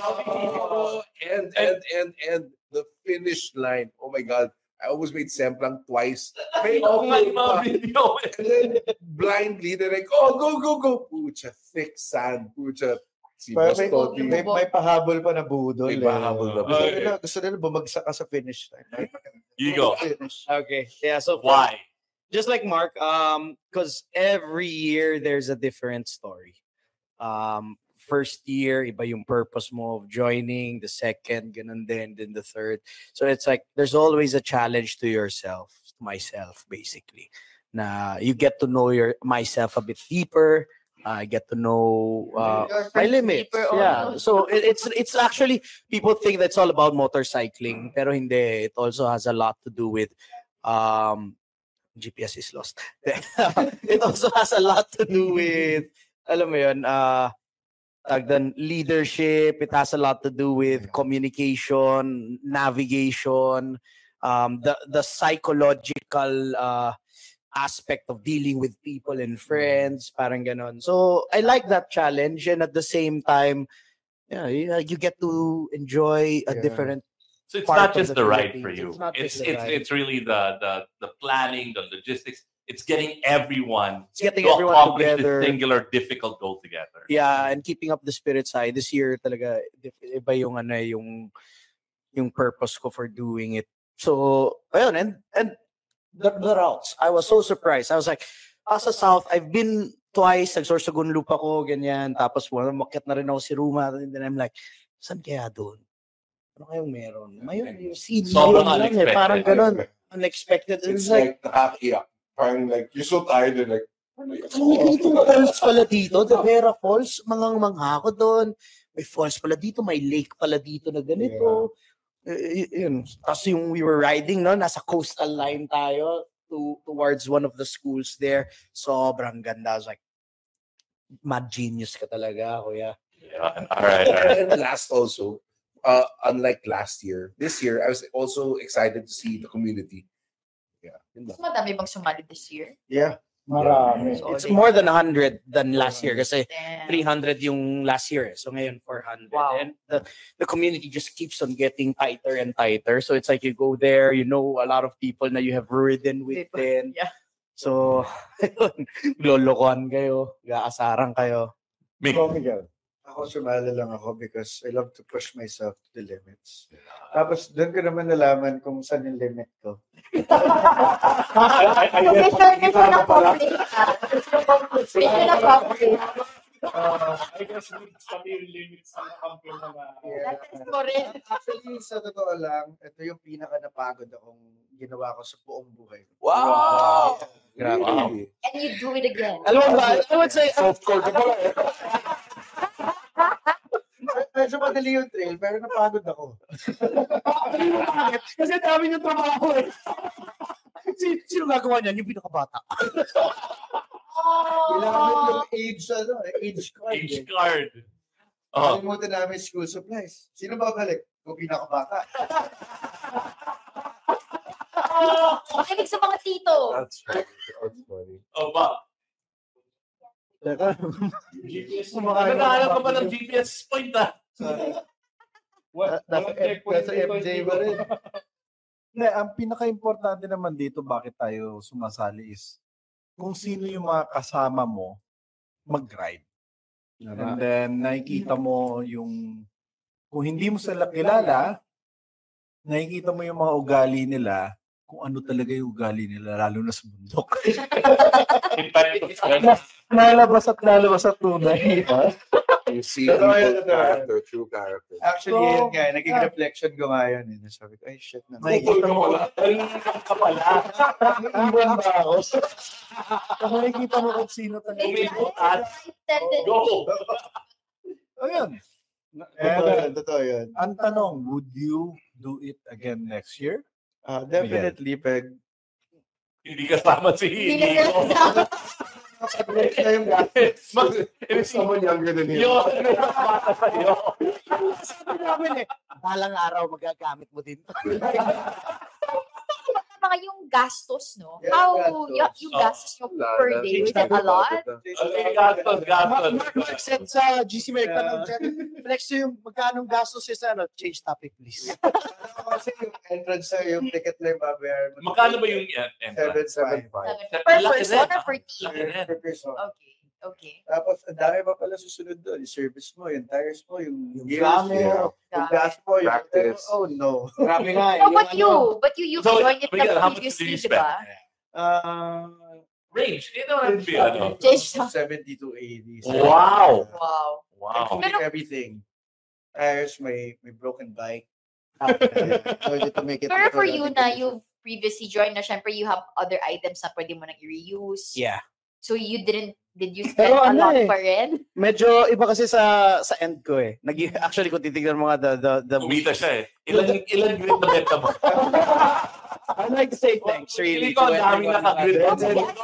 G: And the finish line. Oh my God. I almost made Semplang twice.
D: May video.
G: And then blindly, they're like, oh, go. Pucha, thick sand. Pucha. Si Bastotti.
B: May pahabol pa na budol.
G: May pahabol na budol.
B: Gusto nila bumagsak ka sa finish line.
D: You go.
C: Okay. Yeah, so
D: Why?
C: just like Mark, because every year there's a different story. First year, iba yung purpose mo of joining. The second, ganun din. Then the third. So it's like, there's always a challenge to yourself, to myself, basically. Na you get to know myself a bit deeper. I get to know my limits. Yeah. So it's actually, people think that's all about motorcycling, pero hindi. It also has a lot to do with GPS is lost. It also has a lot to do with, alam mo yun, leadership. It has a lot to do with communication, navigation, the psychological aspect of dealing with people and friends, parang ganon. So I like that challenge, and at the same time, you get to enjoy a different.
D: So it's not just the ride for you. It's really the planning, the logistics. It's getting everyone to accomplish
C: together.
D: this singular difficult goal together.
C: Yeah, and keeping up the spirits high. This year talaga iba yung purpose ko for doing it. So ayun, and the routes. I was so surprised. I was like, sa South, I've been twice. Nag-Sorsogon Loop ako, ganyan. Tapos makyat na rin ako si Ruma. And then I'm like, saan kaya doon? Ano kayong meron? Mayroon yung CD.
D: Unexpected.
C: Parang ganun. Unexpected.
G: It's like nakaka-iyak. Parang like, you're so tired and like,
C: ganitong falls pala dito. The Vera Falls. Mangha ako doon. May falls pala dito. May lake pala dito na ganito. Yun. Tapos yung we were riding, no? Nasa coastal line tayo towards one of the schools there. Sobrang ganda. I was like, mad genius ka talaga, kuya.
D: Yeah. All right.
G: And last also, unlike last year, this year, I was also excited to see the community. Yeah.
E: Mas madami bang sumali this year?
B: Yeah.
C: Marami. It's more than 100 than last year kasi 300 yung last year. So ngayon 400.
E: Wow.
C: And the community just keeps on getting tighter and tighter. So it's like you go there, you know a lot of people na you have ridden with then.
E: Yeah.
C: So lolokohan kayo, gaasaran kayo.
F: Miguel.
B: Ako sumali lang ako because I love to push myself to the limits. Tapos doon ko naman nalaman kung saan yung limit ko.
E: Mission accomplished. Mission accomplished.
H: I guess kami yung limits ng kampiyon na
E: That is correct.
B: Actually, sa totoo lang, ito yung pinaka napagod akong ginawa ko sa buong buhay.
A: Wow!
B: Wow.
E: And you do it again.
C: Alam mo ba, I would say,
A: Softcore ka pala eh.
B: Medyo madali yung trail, pero napagod ako.
C: kasi dami yung trabaho eh. Sino gagawa niyan? Yung pinakabata.
B: Kailangan yung age card.
H: Age card. Oh.
B: Kalimutan namin school supplies. Sino babalik? Kung pinakabata.
E: Makinig sa mga tito.
A: That's funny.
H: Oh, ba?
F: Teka.
H: GPS mo naghahanap ka pa ng GPS point ah.
B: Nasa MJ ba rin?
F: Hindi, ang pinaka-importante naman dito bakit tayo sumasali is kung sino yung mga kasama mo mag-ride. And then nakikita mo yung kung hindi mo sila kilala, nakikita mo yung mga ugali nila, kung ano talaga yung ugali nila, lalo na sa bundok. Lalabas at tunay.
A: You see people's character, true character.
B: Actually, yun nga, naging reflection ko nga yun. Sabi ko, ay shit na.
F: Nakikita mo Iwan ba ako? Nakikita mo kung sino talaga.
H: Go!
F: Ayun.
B: Totoo yun.
F: Ang tanong, would you do it again next year?
B: Definitely, pag
H: Hindi kasama si Nico.
B: na yung gastos.
A: If someone younger than him.
H: Yun, bata sa'yo.
C: Sabi namin eh, balang araw magagamit mo din.
E: Mga yung gastos, no?
B: Yeah,
E: How
B: gastos.
E: yung gastos mo per day? Is that a lot?
H: Okay, gastos.
C: Mark said sa GC America, flex yung magkanong gastos sa change topic please.
B: Kasi yung entrance sa yung ticket na yung babayaran mo.
H: Magkano ba yung entrance?
B: 7.5
E: Per person or per team?
B: per person.
E: Okay.
B: Tapos, ang dami pa pala susunod doon. Yung service mo, yung tires mo, yung gears
F: gamit,
B: mo, yung gas mo, yung
A: practice.
B: Oh, no.
C: Grabe nga.
E: No, but you
H: So,
E: joined it
H: Miguel, how
E: na
H: much do
E: previously,
H: you
E: di
H: spend?
E: ba?
H: Range. Ito ang ano.
E: Change
B: 70 to 80.
H: Wow.
E: Wow.
H: Wow.
B: Including everything. Tires, may broken bike. So, to make it
E: Pero for you na you previously joined na, syempre you have other items na pwede mo nang i-reuse.
C: Yeah.
E: So did you spend
C: Pero
E: a
C: ano
E: lot
C: eh,
E: pa rin?
C: Medyo iba kasi sa end ko eh. Actually kung titignan mo nga the
H: Kumita siya eh. Ilan grid na benta mo?
C: I'd like to say thanks really.
H: Hindi ko ang daming nakagrid.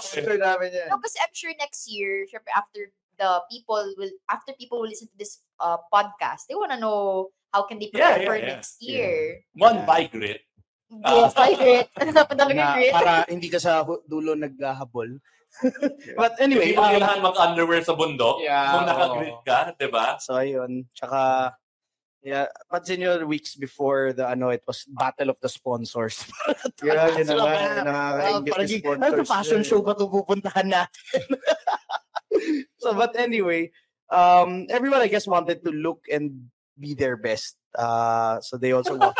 B: Sure namin yan.
E: No, kasi I'm sure next year, syempre after people will listen to this podcast, they wanna know how can they prepare for next year.
H: One bike grid.
E: Yes, I agree. Napadami
C: Na,
E: ka grid.
C: para hindi ka sa dulo naghahabol. But anyway,
H: Hindi mo kailangan mag-underwear sa bundok kung naka-grid ka, di ba?
C: So ayun, tsaka pansin nyo weeks before it was battle of the sponsors.
B: Yeah, yun naman. Nakakaingit yung
C: Ano
B: sponsors.
C: fashion show ba ito pupuntahan natin? So but anyway, everyone I guess wanted to look and be their best. So they also want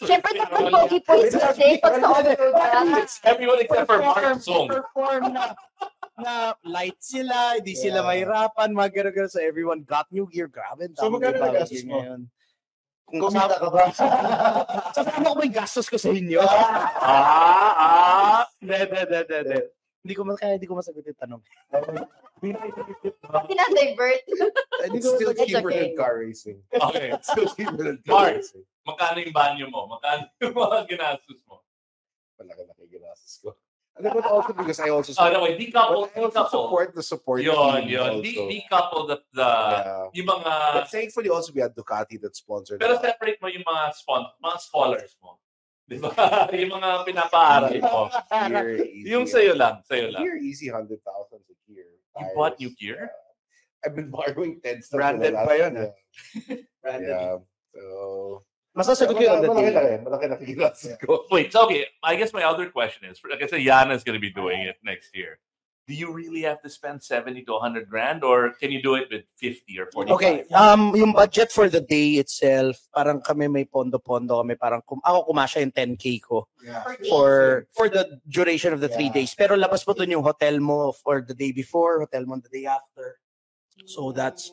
E: Syempre, the pogi points kasi pag sa on-road ka.
H: Everyone except for Mark Song.
C: perform na light sila, hindi sila mahirapan, mga gano'n. So everyone got new gear. Grabe.
B: So magkano na gastos mo?
C: Kung
B: Kumita ka ba?
C: Sabi mo ko may gastos ko sa inyo. Hindi ko masagot yung tanong.
E: Tinadivert.
A: It's still
E: It's
A: cheaper
E: okay.
A: than car racing.
H: Okay.
A: It's still cheaper than car
H: Mark,
A: racing.
H: magkano yung banyo mo? Magkano yung mga ginastos mo?
A: Malaki-laki ginastos ko. And but also because I also
H: Okay, decouple.
A: support the support
H: Yun.
A: team
H: Decouple the yung mga...
A: But thankfully also we had Ducati that sponsored
H: Pero
A: us.
H: separate mo yung mga scholars mo. Di ba? Yung mga pinapaaral mo.
A: Gear, easy.
H: Yung sa'yo lang.
A: Gear easy 100,000 a gear.
H: You bought new gear?
A: I've been borrowing 10 stuff.
B: Branded pa yun,
A: Branded. Yeah. So
C: Masasagot ko yung
A: malaki ginastos ko.
H: Wait, so okay. I guess my other question is, kasi Yana is going to be doing it next year.
D: do you really have to spend 70 to 100 grand, or can you do it with 50 or 45?
C: Okay, yung budget for the day itself, parang kami may pondo-pondo kami, parang ako kumasya yung 10K ko for the duration of the 3 days. Pero labas mo dun yung hotel mo for the day before, hotel mo the day after. So that's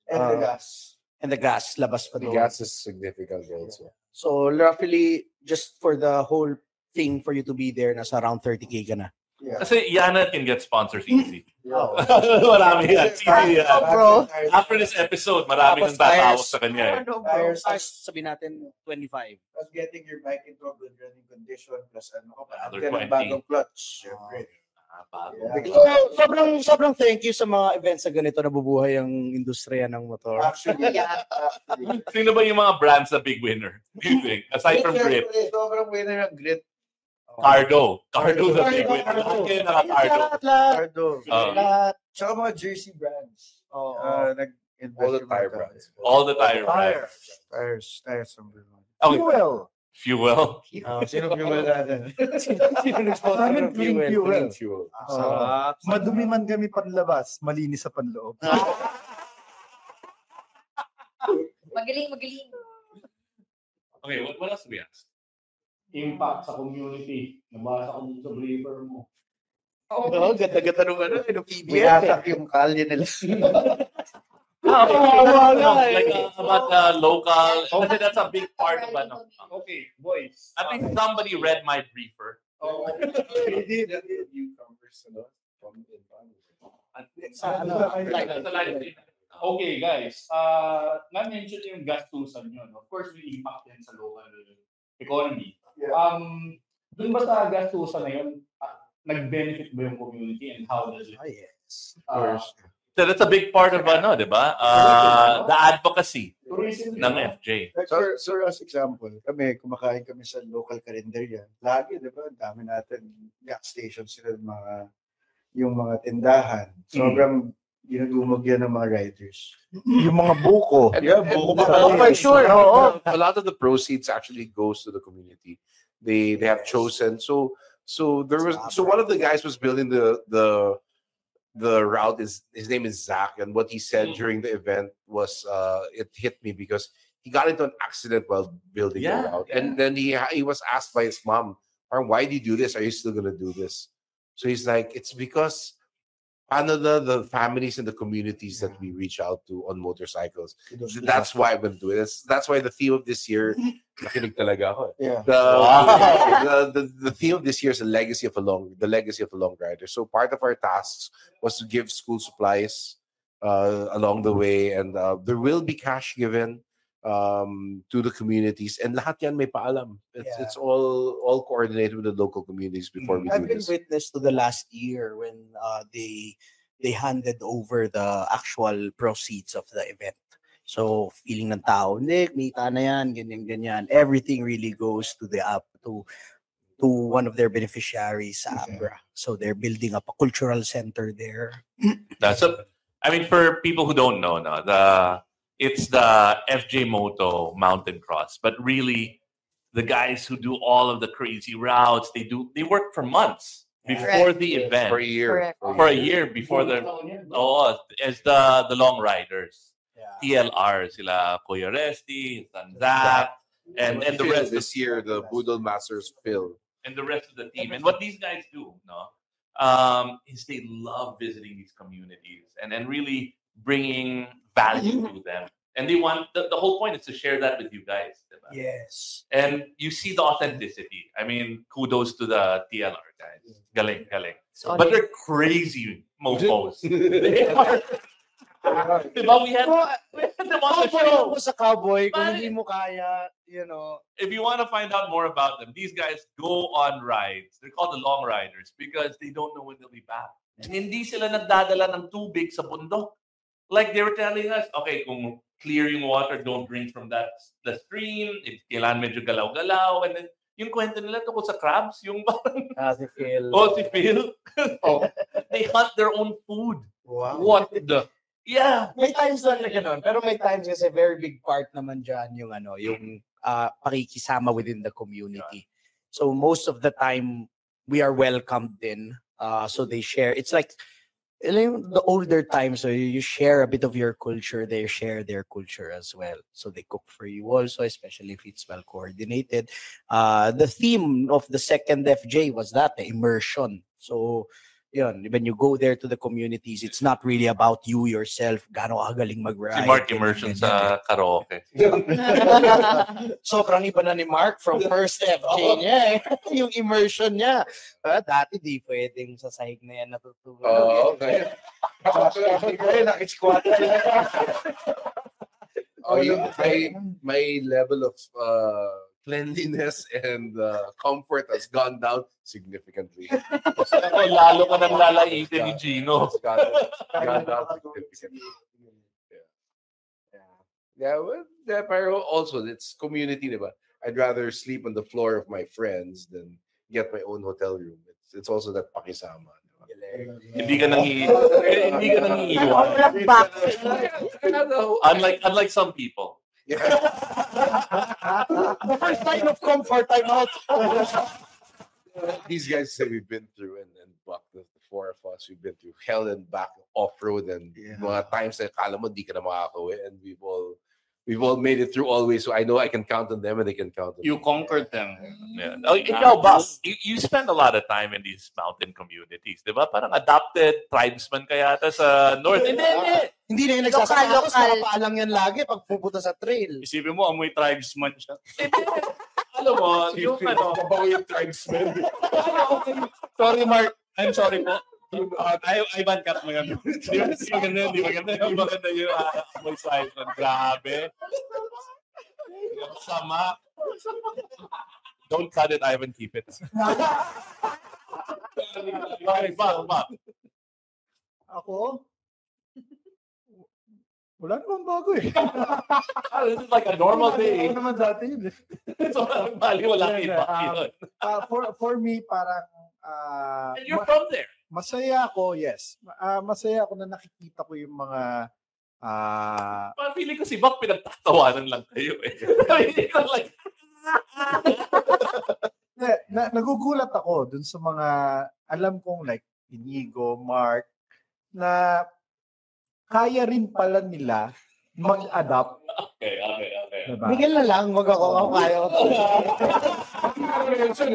B: And the gas.
C: And the gas, labas pa
G: The
C: doon.
G: gas is significant also.
C: So roughly, just for the whole thing for you to be there, nasa around 30K ka na.
B: Yeah.
D: Kasi Yana can get sponsors easy.
B: Oh.
D: Marami yan. Easy yan.
C: Bro.
D: After this episode, marami nang tatawag sa kanya.
B: Tires,
C: sabihin natin 25.
B: plus getting your bike into a good running condition, plus
D: Another
B: yan ang
D: 20.
B: bagong clutch. Syempre.
C: Sobrang thank you sa mga events na ganito na bubuhay ang industriya ng motor.
B: Actually,
D: Sino ba yung mga brands na big winner? Do you think? Aside from Grit.
B: Sobrang winner ng Grit.
D: Cardo. Cardo is a big winner. Lahat kayo naka-Cardo.
B: Cardo.
C: Lahat.
B: Tsaka mga jersey brands. Nag-invest
G: All the
B: yung
G: tire
B: mga
G: brands.
D: All the tire brands.
B: Tires number one.
D: Okay.
F: Fuel.
D: Fuel.
B: Sino fuel natin?
C: Sino nag-sponsor ng fuel?
G: Fuel.
F: Madumi man kami panlabas, malinis sa panloob.
E: Magaling.
D: Okay, what else do we ask?
H: Impact sa community. Nabasa ko dun sa briefer mo.
C: Oo, ganda-ganda nung PBF.
B: Binasak yung kalye nila.
D: Like about local. Kasi that's a big part of it.
H: Okay, boys.
D: I think somebody read my briefer.
H: Okay, guys. Na-mention yung gastusan nyo. Of course, may impact din sa local economy. Dun ba sa gastusan na yun, nag-benefit ba yung community and how does it?
C: Yes.
D: So that's a big part of di ba? The advocacy ng FJ.
B: Like for as example, kumakain kami sa local karinderya. Lagi, di ba? Ang dami natin gas stations sila, yung mga tindahan. Sobrang ginagumag yan ng mga riders.
F: Yung mga buko.
B: Buko
C: for sure.
G: A lot of the proceeds actually goes to the community. They have chosen. So one of the guys was building the route. His name is Zach, and what he said during the event was it hit me because he got into an accident while building the route, and then he was asked by his mom, "Why do you do this? Are you still gonna do this?" So he's like, "It's because the families and the communities that we reach out to on motorcycles. That's why I'm gonna do it. That's why the theme of this year, nakinig talaga ako.
B: Yeah.
G: The theme of this year is the legacy of a long rider. So part of our tasks was to give school supplies along the way, and there will be cash given to the communities, and lahat yan may paalam. It's all coordinated with the local communities before we do
C: I've been
G: this.
C: witness to the last year when they handed over the actual proceeds of the event. So feeling ng tao, hindi, kita na yan, ganyan. Everything really goes to the to one of their beneficiaries sa Abra. So they're building up a cultural center there.
D: For people who don't know, it's the FJ Moto Mountain Cross, but really the guys who do all of the crazy routes, they work for months before the event.
G: For a year.
E: Correct.
D: For a year before as the long riders. TLR, sila Kuya Resty, Zach, and the rest
G: this year, the Boodle Masters Phil.
D: and the rest of the team. And what these guys do, is they love visiting these communities and really bringing value to them. And they want the whole point is to share that with you guys. Diba?
C: Yes.
D: And you see the authenticity. Kudos to the TLR guys. Galing. But they're crazy mofos. They are. Diba? We had them on the show.
C: Sa cowboy, kung hindi mo kaya,
D: If you want to find out more about them, these guys go on rides. They're called the long riders because they don't know when they'll be back. And hindi sila nagdadala ng tubig sa bundok. Like they were telling us, okay, kung clear yung water, don't drink from the stream. Kailangan medyo galaw-galaw. And then, yung kwento nila tungkol sa crabs, yung
C: si Phil.
D: si Phil. They hunt their own food.
C: Wow.
D: What the? Yeah.
C: May times lang na ganun. Pero may times kasi very big part naman dyan yung pakikisama within the community. So most of the time, we are welcomed in So they share. It's like the older times, so you share a bit of your culture, they share their culture as well. So they cook for you also, especially if it's well coordinated. The theme of the second FJ was that, the immersion. So yun, when you go there to the communities, it's not really about you yourself, gaano kagaling mag-ride.
D: Si Mark immersion sa karaoke.
C: Sobrang iba na ni Mark from first FJ niya eh. Yung immersion niya. Dati di pwedeng sa sahig na yan natutulog.
G: Okay. My level of cleanliness and comfort has gone down significantly.
D: Lalo ka nang lalaitin ni Gino.
G: Gone down significantly. Yeah, well, pero also it's community, diba? I'd rather sleep on the floor of my friends than get my own hotel room. It's also that pakisama.
D: Hindi ka nangiiwan. Unlike some people.
G: Yeah.
C: The first sign of comfort, I'm out.
G: These guys say we've been through and Buck, the four of us, we've been through hell and back off-road and mga times na kala mo di ka na makakauwi, and we've all made it through always, so I know I can count on them and they can count on me.
H: You conquered them.
D: Yeah. Ikaw, boss, you spend a lot of time in these mountain communities, di ba? Parang adopted tribesman ka yata sa north.
C: Hindi na yung nagsasakay. Nakapaalang yan lagi pag pupunta sa trail.
H: Isipin mo, amoy tribesman siya.
D: Alam mo, yung ano.
G: Kabaw yung tribesman.
H: Sorry, Mark. I'm sorry po. I ban cut mo yan. Di maganda yung amoy tribesman. Grabe.
D: Sama. Don't cut it, Ivan. Keep it. Bob.
F: Ako? Wala namang bago eh.
D: This is like a normal day.
F: Ano naman dati yun eh.
D: So, bali wala iba yun.
F: For me, parang...
D: And you're from there.
F: Masaya ako, yes. Masaya ako na nakikita ko yung mga...
D: Parang feeling ko si Buck pinagtatawanan lang kayo eh. Like...
F: Nagugulat ako dun sa mga... Alam kong like Inigo, Mark, na... kaya rin pala nila mag-adapt.
D: Okay.
F: Diba?
C: Miguel na lang, wag ako kaya ko.
D: Si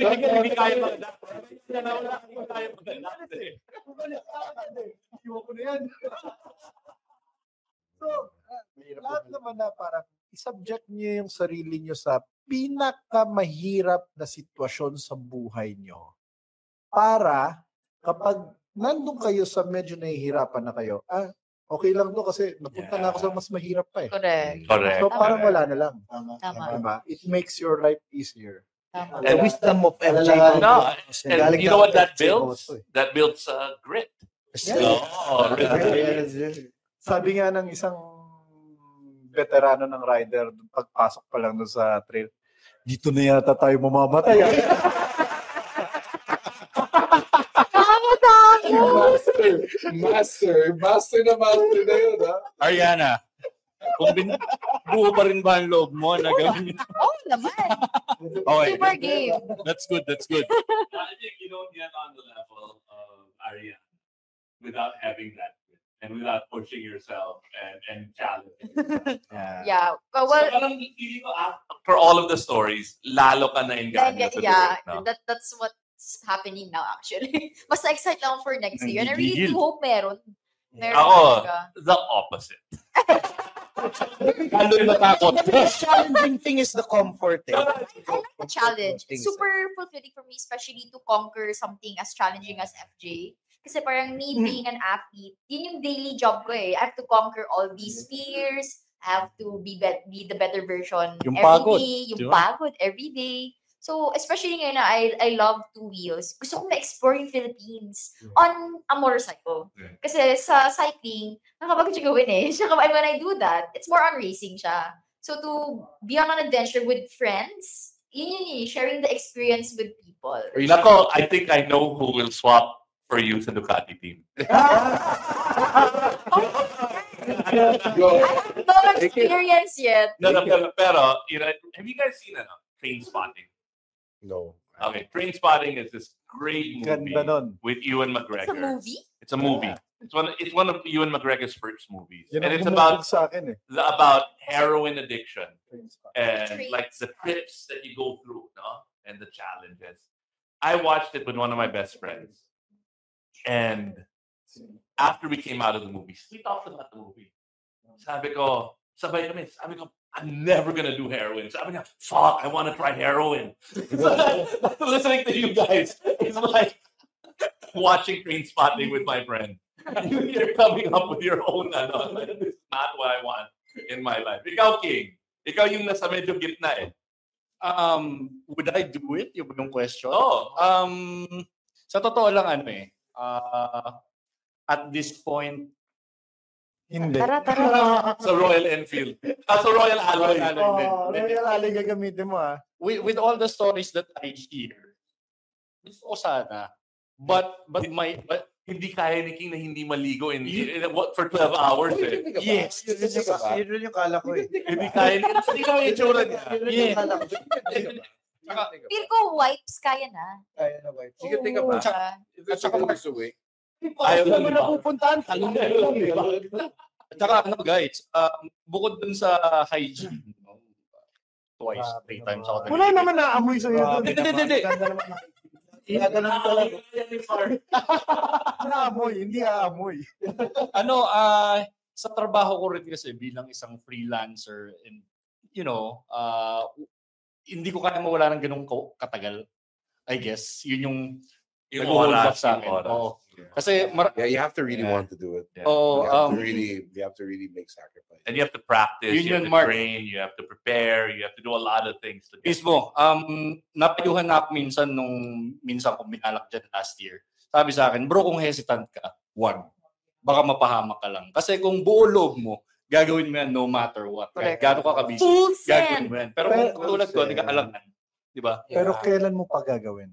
D: Miguel hindi kaya mag-adapt. Hindi kaya mag-adapt eh.
F: Iwan na yan. So, lahat naman na parang i-subject niyo yung sarili niyo sa pinakamahirap na sitwasyon sa buhay niyo. Para kapag nandun kayo sa medyo nahihirapan na kayo, okay lang to kasi napunta na ako sa mas mahirap pa eh.
E: Correct.
F: So parang wala na lang.
E: Tama.
F: Diba? It makes your life easier.
E: Tama.
C: The wisdom of FJ.
D: No, and you know what that builds? That builds grit.
F: Sabi nga ng isang veterano ng rider, pagpasok pa lang doon sa trail, dito na yata tayo mamamatay.
G: Master na yun, ha?
H: Ariana, kung buo pa rin ba ang loob mo na gawin?
E: Naman.
H: Okay.
E: Super game.
H: That's good.
D: I think you don't get on the level of Ariana without having that and without pushing yourself and challenging yourself.
E: Yeah. Well,
D: so, parang feeling ko, for all of the stories, lalo ka na engaged to do it, no?
E: That's what's happening now actually. Mas excited lang for next year. And I really do hope meron.
D: Ako, the opposite.
C: Lalo natakot. The challenging thing is the comfort.
E: I like the challenge. It's super fulfilling for me, especially to conquer something as challenging as FJ. Kasi parang me being an athlete, yun yung daily job ko eh. I have to conquer all these fears. I have to be the better version every day. Yung pagod every day. So, especially ngayon na I love two wheels. Gusto kong ma-explore yung Philippines on a motorcycle. Kasi sa cycling, nakapagod siya gawin eh. And when I do that, it's more on racing siya. So, to be on an adventure with friends, yun, sharing the experience with people.
D: Nako, I think I know who will swap for you sa Ducati team.
E: I have no experience yet.
D: No, pero, you know, have you guys seen Train Spotting?
G: No.
D: Okay, Trainspotting is this great movie
F: Ganda nun.
D: with Ewan McGregor.
E: It's a movie?
D: It's a movie. It's one of Ewan McGregor's first movies,
F: Yan
D: and
F: ang
D: it's
F: bumukod sa akin eh.
D: about heroin addiction and
E: Traits.
D: like the trips that you go through, no, and the challenges. I watched it with one of my best friends, and after we came out of the movie, we talked about the movie. Sabi ko, I'm never gonna do heroin. Sabi niya, fuck, I want to try heroin. Listening to you guys, it's like watching Trainspotting with my friend. You're coming up with your own, this is not what I want in my life. Ikaw, King. Ikaw yung nasa medyo gitna eh.
H: Would I do it? Yung question?
D: Oh.
H: Sa totoo lang at this point,
F: Hindi.
E: Tara.
D: Sa Royal Enfield. Sa Royal Alloy.
F: Royal Alloy gagamitin mo
H: with all the stories that I hear, gusto ko sana. But
D: hindi kaya ni King na hindi maligo for 12 hours eh.
H: Yes.
B: Yun yung kala ko eh.
D: Hindi kaya ni hindi naman yung tsura niya.
B: Yun yung kala ko.
E: Feel ko wipes kaya na.
B: Kaya na ba?
G: Sige, think about it. If it's a weeks away.
H: Ayaw naman na pupuntahan. Talong na lang, di ba? At saka, guys, bukod dun sa hygiene, twice, 3 times ako.
F: Wala naman naamoy sa'yo.
H: Hindi.
B: Ganun talaga.
F: Naamoy, hindi aamoy.
H: Sa trabaho ko rin kasi bilang isang freelancer and, hindi ko kaya mawala ng ganung katagal. I guess, yun yung
D: oras
H: sa akin. Oo. Kasi
G: you have to really want to do it.
D: Yeah.
G: You have to really make sacrifice.
D: And you have to practice, you have to
H: Mark.
D: train, you have to prepare, you have to do a lot of things.
H: Mismo, napayuhan na ako minsan kung binalak dyan last year. Sabi sa akin, bro, kung hesitant ka, wag. Baka mapahamak ka lang. Kasi kung buo loob mo, gagawin mo yan no matter what. Kahit gano'n ka kabisi, gagawin mo yan. Pero kung tulad ko, hindi ka alangan. Diba?
F: Pero kailan mo pa gagawin?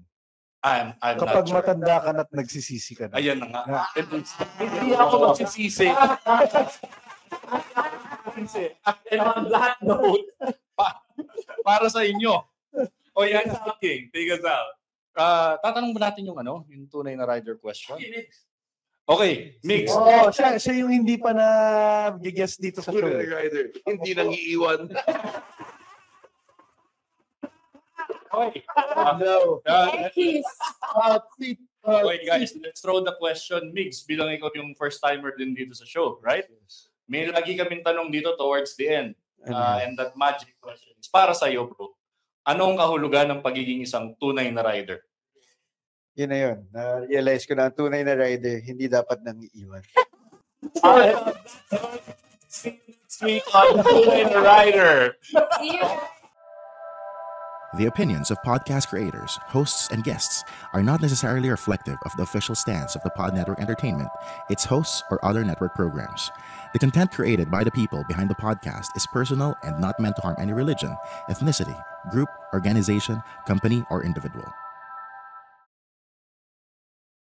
H: I'm
F: Kapag
H: not sure.
F: matanda ka na at nagsisisi ka na.
H: Ayan na nga.
D: Hindi ako magsisisi. And on that note,
H: Para sa inyo,
D: oh yan, King, take us out.
H: tatanong ba natin yung tunay na rider question? Okay, Mix.
F: Siya yung hindi pa na guest dito sa show.
G: Rider. Hindi nang iiwan.
H: Okay.
B: No.
H: Okay, guys, let's throw the question. Mix, bilang ikaw yung first timer din dito sa show, right? May lagi kaming tanong dito towards the end. And that magic question is para sa'yo, bro. Anong kahulugan ng pagiging isang tunay na rider?
B: Yun na yun. Na-realize ko na ang tunay na rider, hindi dapat nang iiwan.
D: Speak on Tunay na Rider.
K: The opinions of podcast creators, hosts, and guests are not necessarily reflective of the official stance of the Pod Network Entertainment, its hosts, or other network programs. The content created by the people behind the podcast is personal and not meant to harm any religion, ethnicity, group, organization, company, or individual.